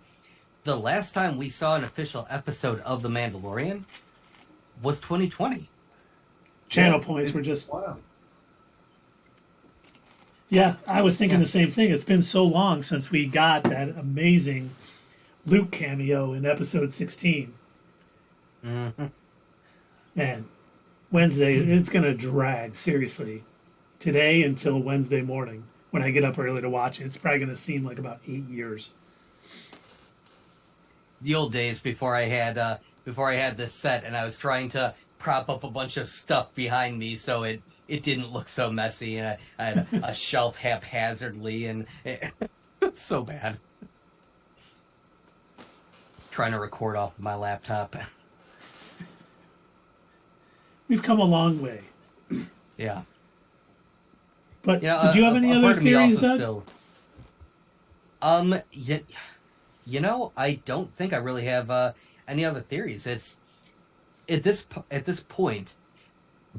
the last time we saw an official episode of The Mandalorian was 2020. Channel points were just... Wow. Yeah, I was thinking the same thing. It's been so long since we got that amazing Luke cameo in episode 16. Mm-hmm. Man, Wednesday, it's going to drag, seriously. Today until Wednesday morning, when I get up early to watch it, it's probably going to seem like about 8 years. The old days before I had this set, and I was trying to prop up a bunch of stuff behind me so it didn't look so messy, and I had a shelf haphazardly, and it's so bad. Trying to record off of my laptop. We've come a long way. Yeah. But did you have any other theories, Doug? I don't think I really have any other theories. It's at this point,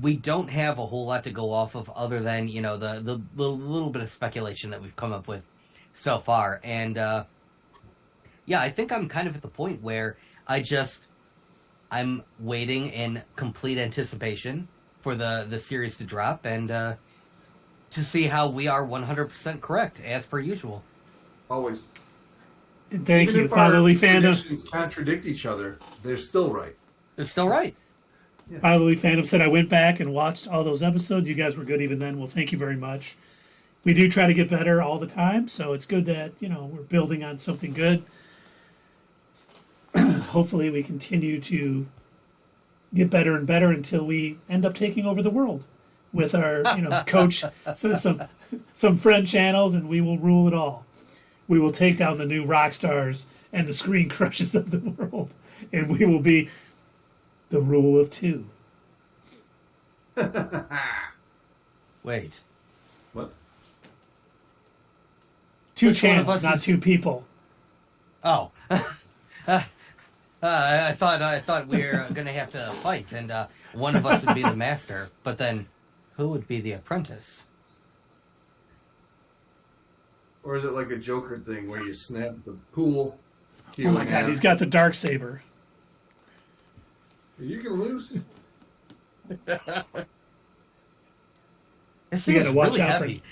we don't have a whole lot to go off of other than the little bit of speculation that we've come up with so far. And Yeah, I think I'm kind of at the point where I'm waiting in complete anticipation for the series to drop and to see how we are 100% correct as per usual. Always. Thank Even you, if our Fatherly Fandom. predictions contradict each other, they're still right. It's still right. Yes. Fatherly Fandom said I went back and watched all those episodes. You guys were good even then. Well, thank you very much. We do try to get better all the time, so it's good that we're building on something good. Hopefully, we continue to get better and better until we end up taking over the world with our coach, some friend channels, and we will rule it all. We will take down the new rock stars and the screen crushes of the world, and we will be the rule of two. Wait. What? Two Which one of channels, us not is- two people. Oh. I thought we were going to have to fight, and one of us would be the master, but then who would be the apprentice? Or is it like a Joker thing where you snap the pool? Oh my god, he's got the dark saber. You can lose. This You thing gotta is watch really out for heavy.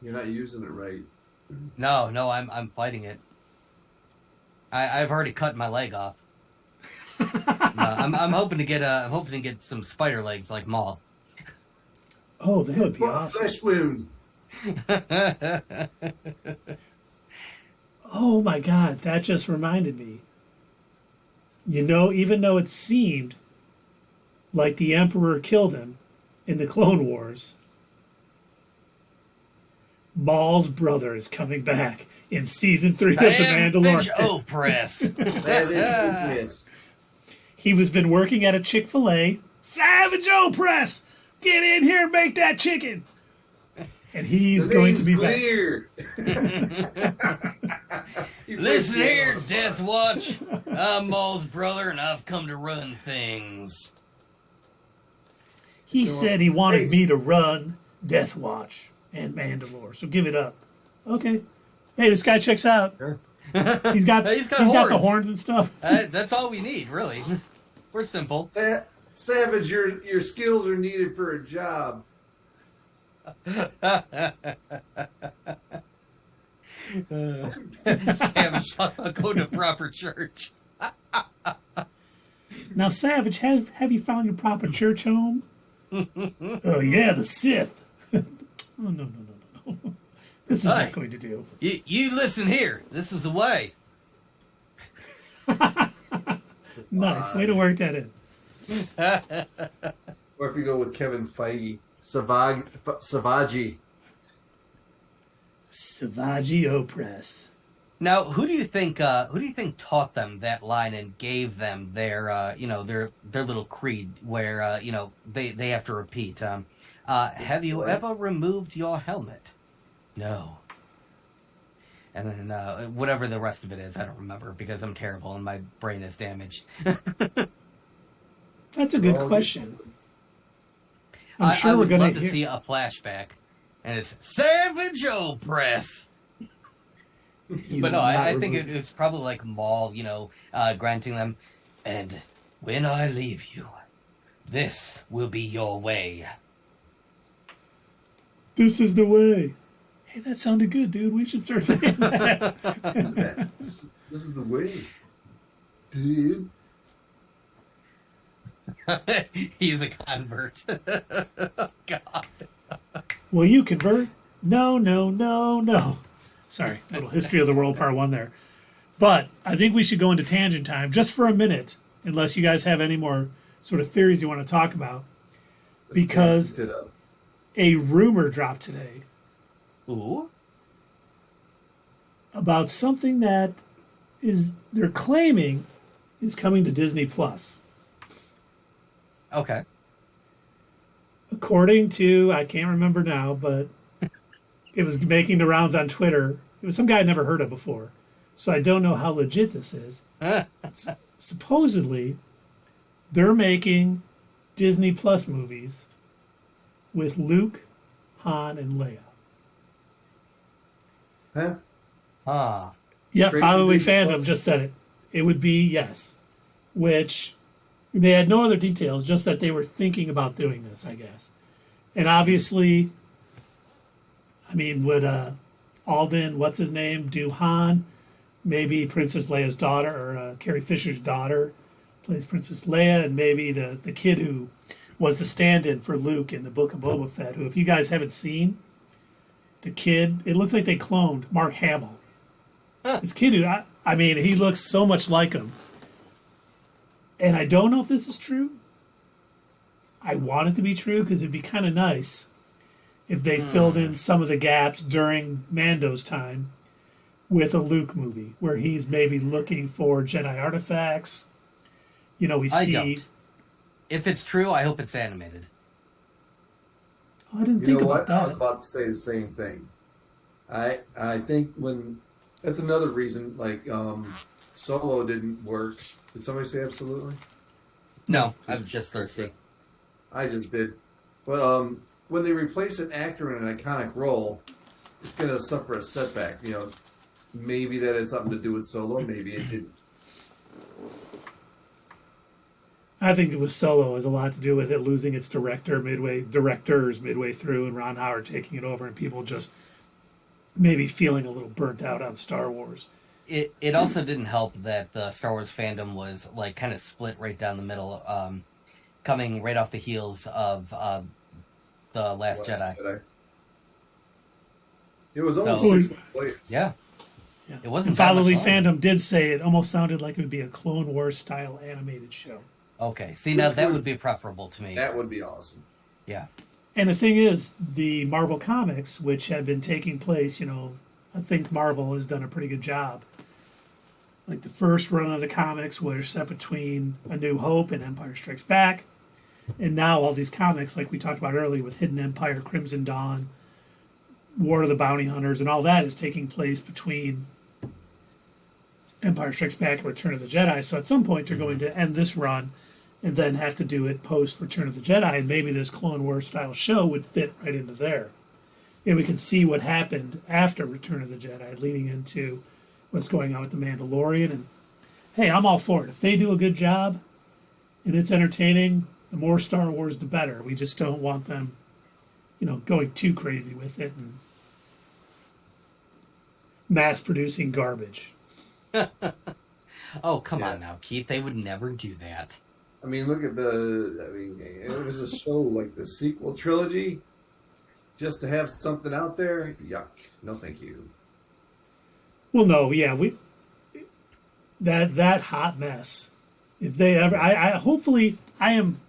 You're not using it right. No, I'm fighting it. I've already cut my leg off. No, I'm hoping to get some spider legs like Maul. Oh, that would be awesome. Flesh wound. Oh my god, that just reminded me. Even though it seemed like the Emperor killed him in the Clone Wars, Maul's brother is coming back in season 3 of The Mandalore. Press. Yes. He was been working at a Chick-fil-A. Savage Opress! Get in here and make that chicken! And he's going to be clear. Listen here, Death Watch. I'm Maul's brother, and I've come to run things. He said he wanted me to run Death Watch and Mandalore, so give it up. Okay. Hey, this guy checks out. Sure. He's got He's got the horns. horns and stuff. That's all we need, really. We're simple. Savage, your skills are needed for a job. Savage, I'll go to proper church. Now, Savage, have you found your proper church home? Oh, yeah, the Sith. Oh, no. This is not going to do. You listen here. This is the way. Nice. Way to work that in. Or if you go with Kevin Feige, Savaji. Savaji Opress. Now, who do you think taught them that line and gave them their little creed where they have to repeat? Have you ever removed your helmet? No. And then whatever the rest of it is, I don't remember because I'm terrible and my brain is damaged. That's a good question. I'm sure I we're would going love to see a flashback, and it's Savage Opress. But no, I think it's probably like Maul, granting them, and when I leave you, this will be your way. This is the way. Hey, that sounded good, dude. We should start saying that. This is the way, dude. He's a convert. God. Will you convert? No. Sorry, little history of the world part 1 there. But I think we should go into tangent time just for a minute, unless you guys have any more sort of theories you want to talk about. Because a rumor dropped today Ooh. about something that they're claiming is coming to Disney Plus. Okay. According to, I can't remember now, but it was making the rounds on Twitter. It was some guy I'd never heard of before. So I don't know how legit this is. Supposedly, they're making Disney Plus movies with Luke, Han, and Leia. Huh? Ah. Yeah, Crazy Fatherly thing Fandom was- just said it. It would be yes. Which they had no other details, just that they were thinking about doing this, I guess. And obviously, I mean, would Alden, what's his name, do Han? Maybe Princess Leia's daughter, or Carrie Fisher's daughter, plays Princess Leia, and maybe the kid who was the stand-in for Luke in the Book of Boba Fett, who, if you guys haven't seen, the kid, it looks like they cloned Mark Hamill. This kid who, I mean, he looks so much like him. And I don't know if this is true. I want it to be true because it'd be kind of nice if they filled in some of the gaps during Mando's time with a Luke movie where he's maybe looking for Jedi artifacts. You know, we I see. don't. If it's true, I hope it's animated. Oh, I didn't You think know about what? I was that. about to say the same thing. I think when that's another reason, like Solo didn't work. Did somebody say absolutely? No, I'm just thirsty. I just did. But when they replace an actor in an iconic role, it's going to suffer a setback. You know, maybe that had something to do with Solo. Maybe it didn't. I think it was Solo has a lot to do with it losing its directors midway through, and Ron Howard taking it over, and people just maybe feeling a little burnt out on Star Wars. It also didn't help that the Star Wars fandom was like kind of split right down the middle, coming right off the heels of the Last Jedi. It was almost So- 6 months later. Yeah, Yeah. it wasn't And that much Fatherly longer. Fandom did say it almost sounded like it would be a Clone Wars style animated show. Okay, see now that would be preferable to me. That would be awesome. Yeah, And the thing is, the Marvel comics, which had been taking place, you know, I think Marvel has done a pretty good job. Like the first run of the comics were set between A New Hope and Empire Strikes Back. And now all these comics, like we talked about earlier with Hidden Empire, Crimson Dawn, War of the Bounty Hunters, and all that is taking place between Empire Strikes Back and Return of the Jedi. So at some point they're going to end this run and then have to do it post Return of the Jedi, and maybe this Clone Wars style show would fit right into there. And we can see what happened after Return of the Jedi, leading into what's going on with the Mandalorian. And hey, I'm all for it. If they do a good job and it's entertaining, the more Star Wars, the better. We just don't want them, you know, going too crazy with it and mass producing garbage. Oh, come Yeah. on now, Keith. They would never do that. I mean, look at it was a show like the sequel trilogy. Just to have something out there, yuck. No, thank you. Well, no, yeah, that hot mess. If they ever, I am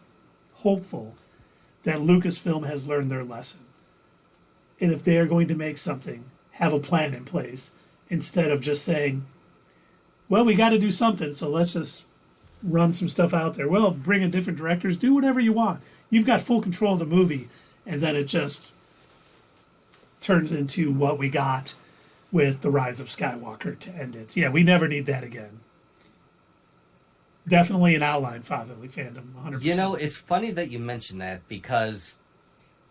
hopeful that Lucasfilm has learned their lesson, and if they are going to make something, have a plan in place instead of just saying, "Well, we got to do something, so let's just run some stuff out there." Well, bring in different directors, do whatever you want. You've got full control of the movie, and then it just turns into what we got with The Rise of Skywalker to end it. Yeah, we never need that again. Definitely an outline, Fatherly Fandom, 100%. You know, it's funny that you mentioned that because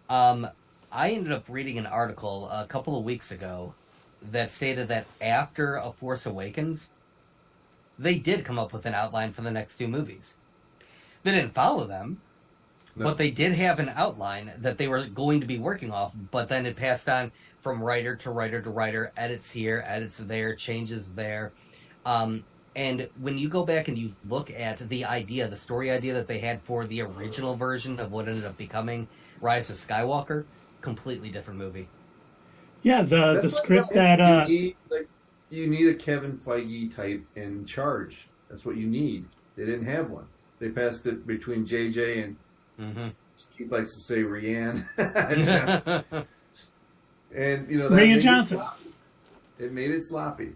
I ended up reading an article a couple of weeks ago that stated that after A Force Awakens, they did come up with an outline for the next two movies. They didn't follow them, No. but they did have an outline that they were going to be working off, but then it passed on from writer to writer to writer, edits here, edits there, changes there. And when you go back and you look at the idea, the story idea that they had for the original version of what ended up becoming Rise of Skywalker, completely different movie. Yeah, the That's script what that you need a Kevin Feige type in charge. That's what you need. They didn't have one. They passed it between JJ and Mm-hmm. Keith likes to say Rianne Johnson. And you know that Rian made it Johnson. sloppy. It made it sloppy.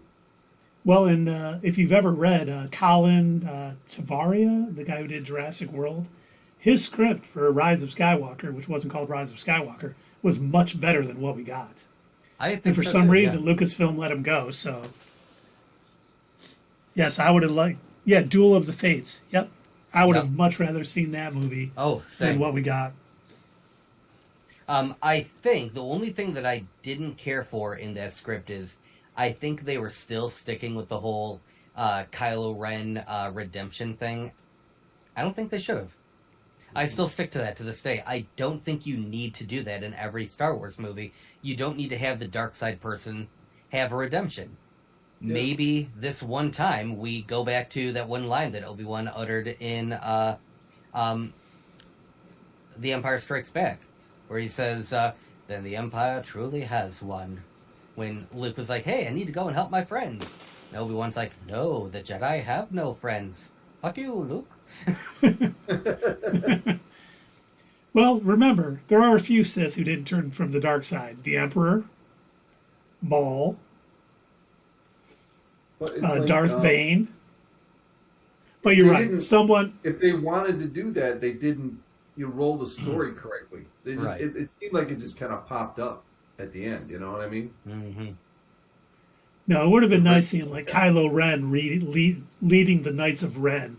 well, and if you've ever read Colin Tavaria, the guy who did Jurassic World, his script for Rise of Skywalker, which wasn't called Rise of Skywalker, was much better than what we got. I think And for so, some too, reason, Lucasfilm let him go. So, yes, I would have liked. Yeah, Duel of the Fates. Yep, I would Yep. have much rather seen that movie Oh, than same. what we got. I think the only thing that I didn't care for in that script is I think they were still sticking with the whole Kylo Ren redemption thing. I don't think they should have. I still stick to that to this day. I don't think you need to do that in every Star Wars movie. You don't need to have the dark side person have a redemption. Yeah. Maybe this one time we go back to that one line that Obi-Wan uttered in The Empire Strikes Back, where he says, then the Empire truly has won. When Luke was like, hey, I need to go and help my friends. And Obi-Wan's like, no, the Jedi have no friends. Fuck you, Luke. Well, remember, there are a few Sith who didn't turn from the dark side. The Emperor, Maul, But it's like, Darth Bane. But you're right. Someone... If they wanted to do that, they didn't roll the story correctly. They just, Right. it seemed like it just kind of popped up at the end. You know what I mean? Mm-hmm. No, it would have been nice seeing like Kylo Ren leading the Knights of Ren,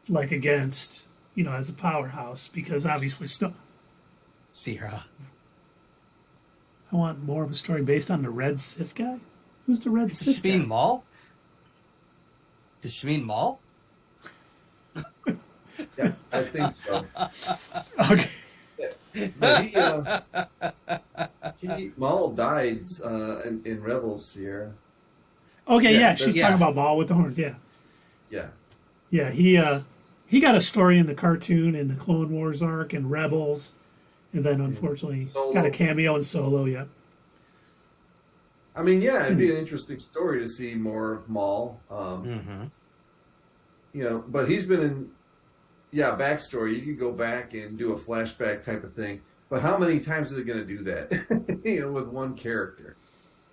like against, as a powerhouse, because obviously Sierra. I want more of a story based on the Red Sith guy. Who's the Red Does Sith she guy? mean Maul? Does she mean Maul? Yeah, I think so. Okay. But Maul died in Rebels here. Okay, Yeah, yeah, she's yeah. talking about Maul with the horns. Yeah, Yeah. yeah. He got a story in the cartoon in the Clone Wars arc and Rebels, and then unfortunately Solo. got a cameo in Solo. Yeah. I mean, yeah, it'd be an interesting story to see more of Maul. Mm-hmm. But he's been in, backstory. You could go back and do a flashback type of thing. But how many times are they going to do that? With one character.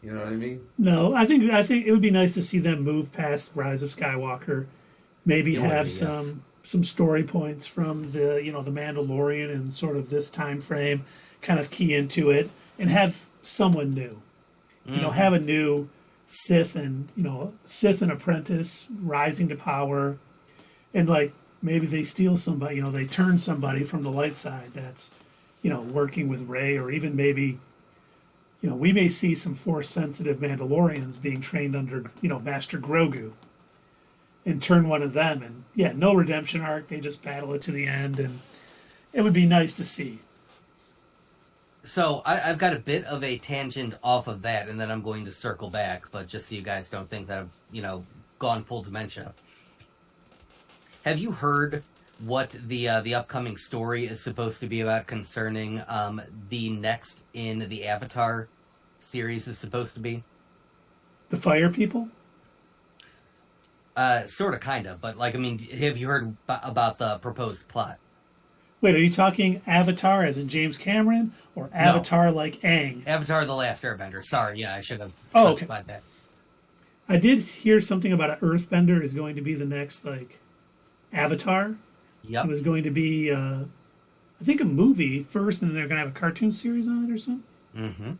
You know what I mean? No, I think it would be nice to see them move past Rise of Skywalker. Maybe It would have be, some story points from the the Mandalorian and sort of this time frame, kind of key into it, and have someone new. Have a new Sith and Sith and apprentice rising to power, and like maybe they steal somebody. They turn somebody from the light side that's working with Rey, or even maybe. We may see some Force-sensitive Mandalorians being trained under, Master Grogu, and turn one of them. And no redemption arc. They just battle it to the end, and it would be nice to see. So I've got a bit of a tangent off of that, and then I'm going to circle back. But just so you guys don't think that I've gone full dementia. Have you heard what the upcoming story is supposed to be about concerning the next in the Avatar series is supposed to be? The Fire People? Sort of, kind of. But, have you heard about the proposed plot? Wait, are you talking Avatar as in James Cameron, or Avatar like Aang? Avatar The Last Airbender. Sorry, I should have okay. specified that. I did hear something about an Earthbender is going to be the next, Avatar. Yep. It was going to be, I think, a movie first, and then they're going to have a cartoon series on it or something. Mm-hmm.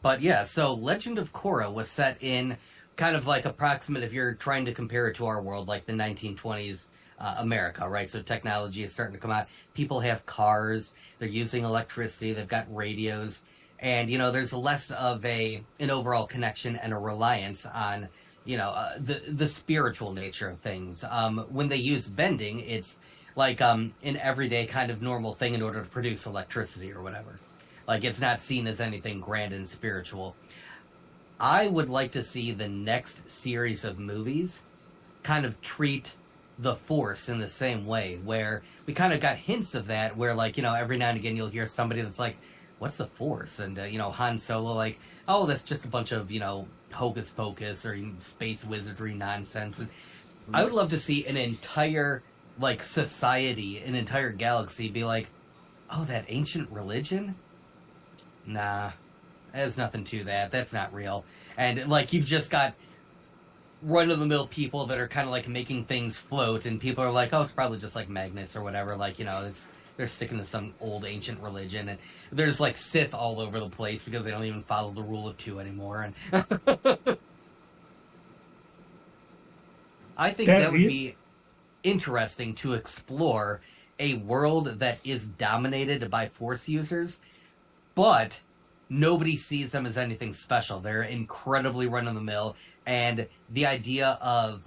But yeah, so Legend of Korra was set in kind of like approximate, if you're trying to compare it to our world, like the 1920s America, right? So technology is starting to come out. People have cars. They're using electricity. They've got radios. And, there's less of an overall connection and a reliance on, the spiritual nature of things. When they use bending, it's like an everyday kind of normal thing in order to produce electricity or whatever. Like, it's not seen as anything grand and spiritual. I would like to see the next series of movies kind of treat the Force in the same way, where we kind of got hints of that, where, every now and again you'll hear somebody that's like, what's the Force? And, Han Solo, like, oh, that's just a bunch of, hocus pocus or space wizardry nonsense. And I would love to see an entire, society, an entire galaxy be like, oh, that ancient religion? Nah, there's nothing to that. That's not real. And, you've just got run-of-the-mill people that are kind of, making things float, and people are like, oh, it's probably just, magnets or whatever. They're sticking to some old ancient religion, and there's, Sith all over the place because they don't even follow the rule of two anymore. And I think that would be interesting to explore a world that is dominated by Force users, but nobody sees them as anything special. They're incredibly run-of-the-mill, and the idea of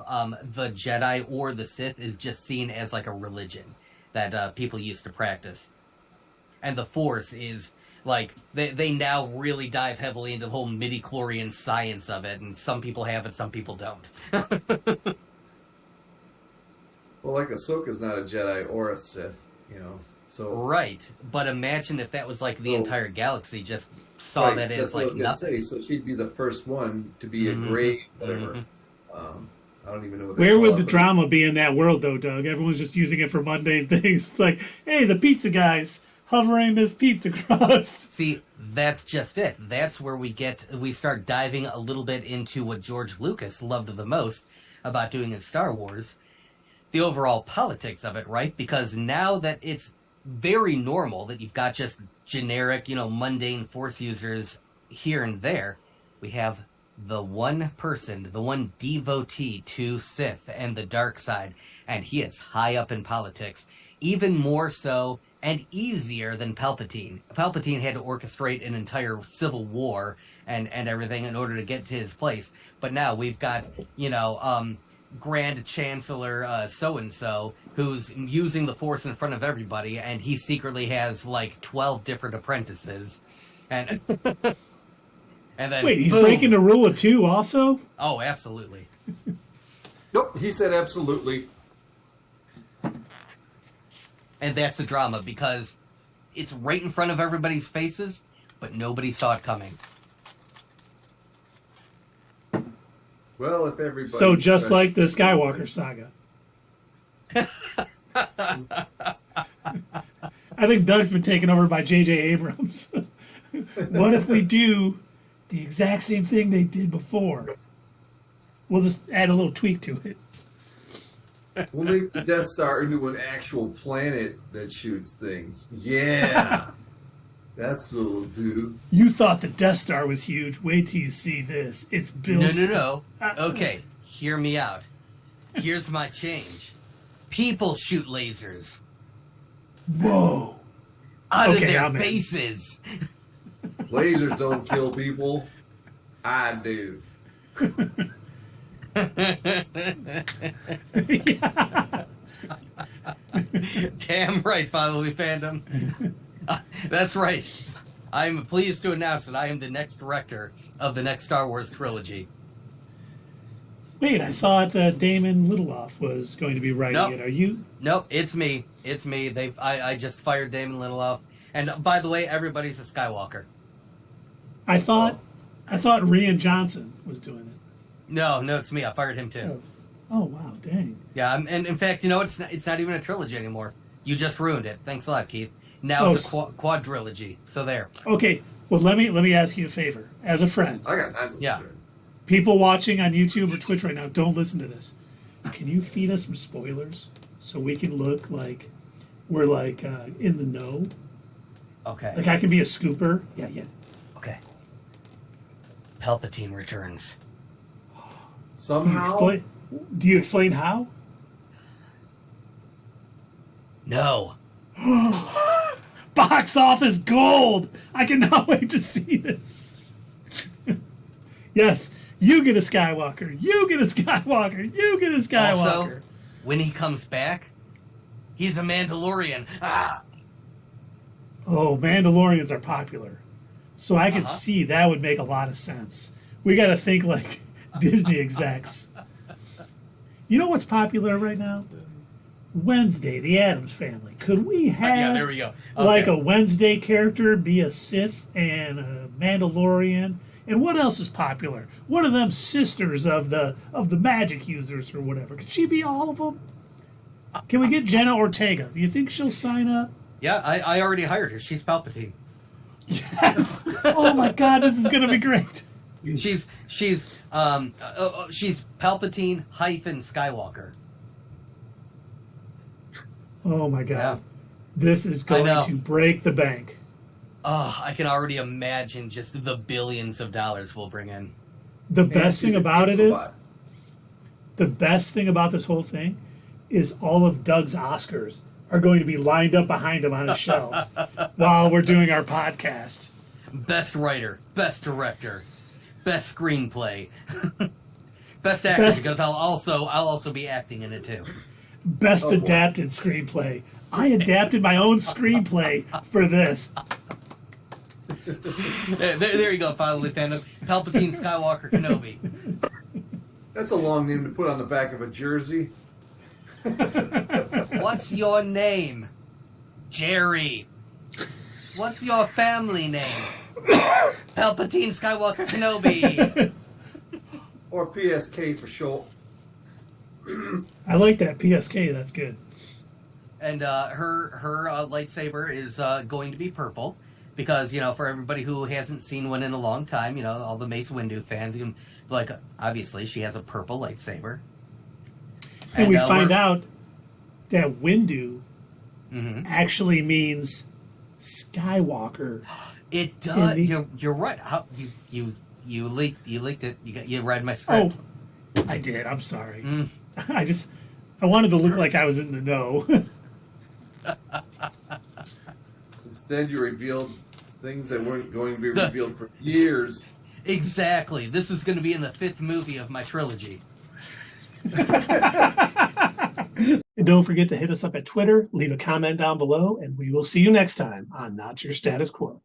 the Jedi or the Sith is just seen as like a religion that people used to practice. And the Force is like they now really dive heavily into the whole midi-chlorian science of it, and some people have it, some people don't. Well, like Ahsoka's not a Jedi or a Sith, you know. So right, but imagine if that was like the entire galaxy just saw that as like nothing. So she'd be the first one to be a gray whatever. I don't even know what. Where would the drama be in that world, though, Doug? Everyone's just using it for mundane things. It's like, hey, the pizza guy's hovering this pizza crust. See, that's just it. That's where we start diving a little bit into what George Lucas loved the most about doing in Star Wars, the overall politics of it, right? Because now that it's very normal that you've got just generic, mundane Force users here and there, we have the one person, the one devotee to Sith and the dark side, and he is high up in politics, even more so and easier than Palpatine. Palpatine had to orchestrate an entire civil war and everything in order to get to his place, but now we've got, Grand Chancellor so-and-so who's using the Force in front of everybody, and he secretly has like 12 different apprentices, and and then wait, he's boom. breaking the rule of two also? Oh, absolutely. Nope, he said absolutely. And that's the drama, because it's right in front of everybody's faces, but nobody saw it coming. Well, if everybody. So just like the Skywalker saga. I think Doug's been taken over by J.J. Abrams. What if we do the exact same thing they did before? We'll just add a little tweak to it. We'll make the Death Star into an actual planet that shoots things. Yeah. That's what we'll do. You thought the Death Star was huge. Wait till you see this. It's built... No. Okay, hear me out. Here's my change. People shoot lasers. Whoa. Out of their faces. Lasers don't kill people. I do. Damn right, Fatherly Fandom. That's right. I'm pleased to announce that I am the next director of the next Star Wars trilogy. Wait, I thought Damon Lindelof was going to be writing it. Are you? Nope, it's me. It's me. I just fired Damon Lindelof. And by the way, everybody's a Skywalker. I thought Rian Johnson was doing it. No, it's me. I fired him too. Oh wow, dang. Yeah, and in fact, it's not even a trilogy anymore. You just ruined it. Thanks a lot, Keith. Now it's a quadrilogy. So there. Okay. Well, let me ask you a favor. As a friend. I got time. Yeah. People watching on YouTube or Twitch right now, don't listen to this. Can you feed us some spoilers so we can look like we're like in the know? Okay. Like I can be a scooper. Yeah. Okay. Palpatine returns. Somehow. Do you explain how? No. Box office gold! I cannot wait to see this. Yes, you get a Skywalker. You get a Skywalker. You get a Skywalker. Also, when he comes back, he's a Mandalorian. Ah! Oh, Mandalorians are popular. So I could see that would make a lot of sense. We got to think like Disney execs. You know what's popular right now? Wednesday, the Addams Family. Could we have there we go. Okay. like a Wednesday character be a Sith and a Mandalorian? And what else is popular? One of them sisters of the magic users or whatever. Could she be all of them? Can we get Jenna Ortega? Do you think she'll sign up? Yeah, I already hired her. She's Palpatine. Yes. Oh my God, this is gonna be great. She's Palpatine hyphen Skywalker. Oh my God. Yeah. This is going to break the bank. Oh, I can already imagine just the billions of dollars we'll bring in. The best thing about this whole thing is all of Doug's Oscars are going to be lined up behind him on his shelves while we're doing our podcast. Best writer, best director, best screenplay, best actor, because I'll also be acting in it too. Best adapted screenplay. I adapted my own screenplay for this. There you go, finally, fandom. Palpatine Skywalker Kenobi. That's a long name to put on the back of a jersey. What's your name? Jerry. What's your family name? Palpatine Skywalker Kenobi. Or PSK for short. I like that PSK. That's good. And her lightsaber is going to be purple because, you know, for everybody who hasn't seen one in a long time, you know, all the Mace Windu fans, like, obviously she has a purple lightsaber. And we find out that Windu actually means Skywalker. It does. You're right. How you leaked it. You read my script. Oh, I did. I'm sorry. I wanted to look like I was in the know. Instead, you revealed things that weren't going to be revealed for years. Exactly. This was going to be in the 5th movie of my trilogy. And don't forget to hit us up at Twitter, leave a comment down below, and we will see you next time on Not Your Status Quo.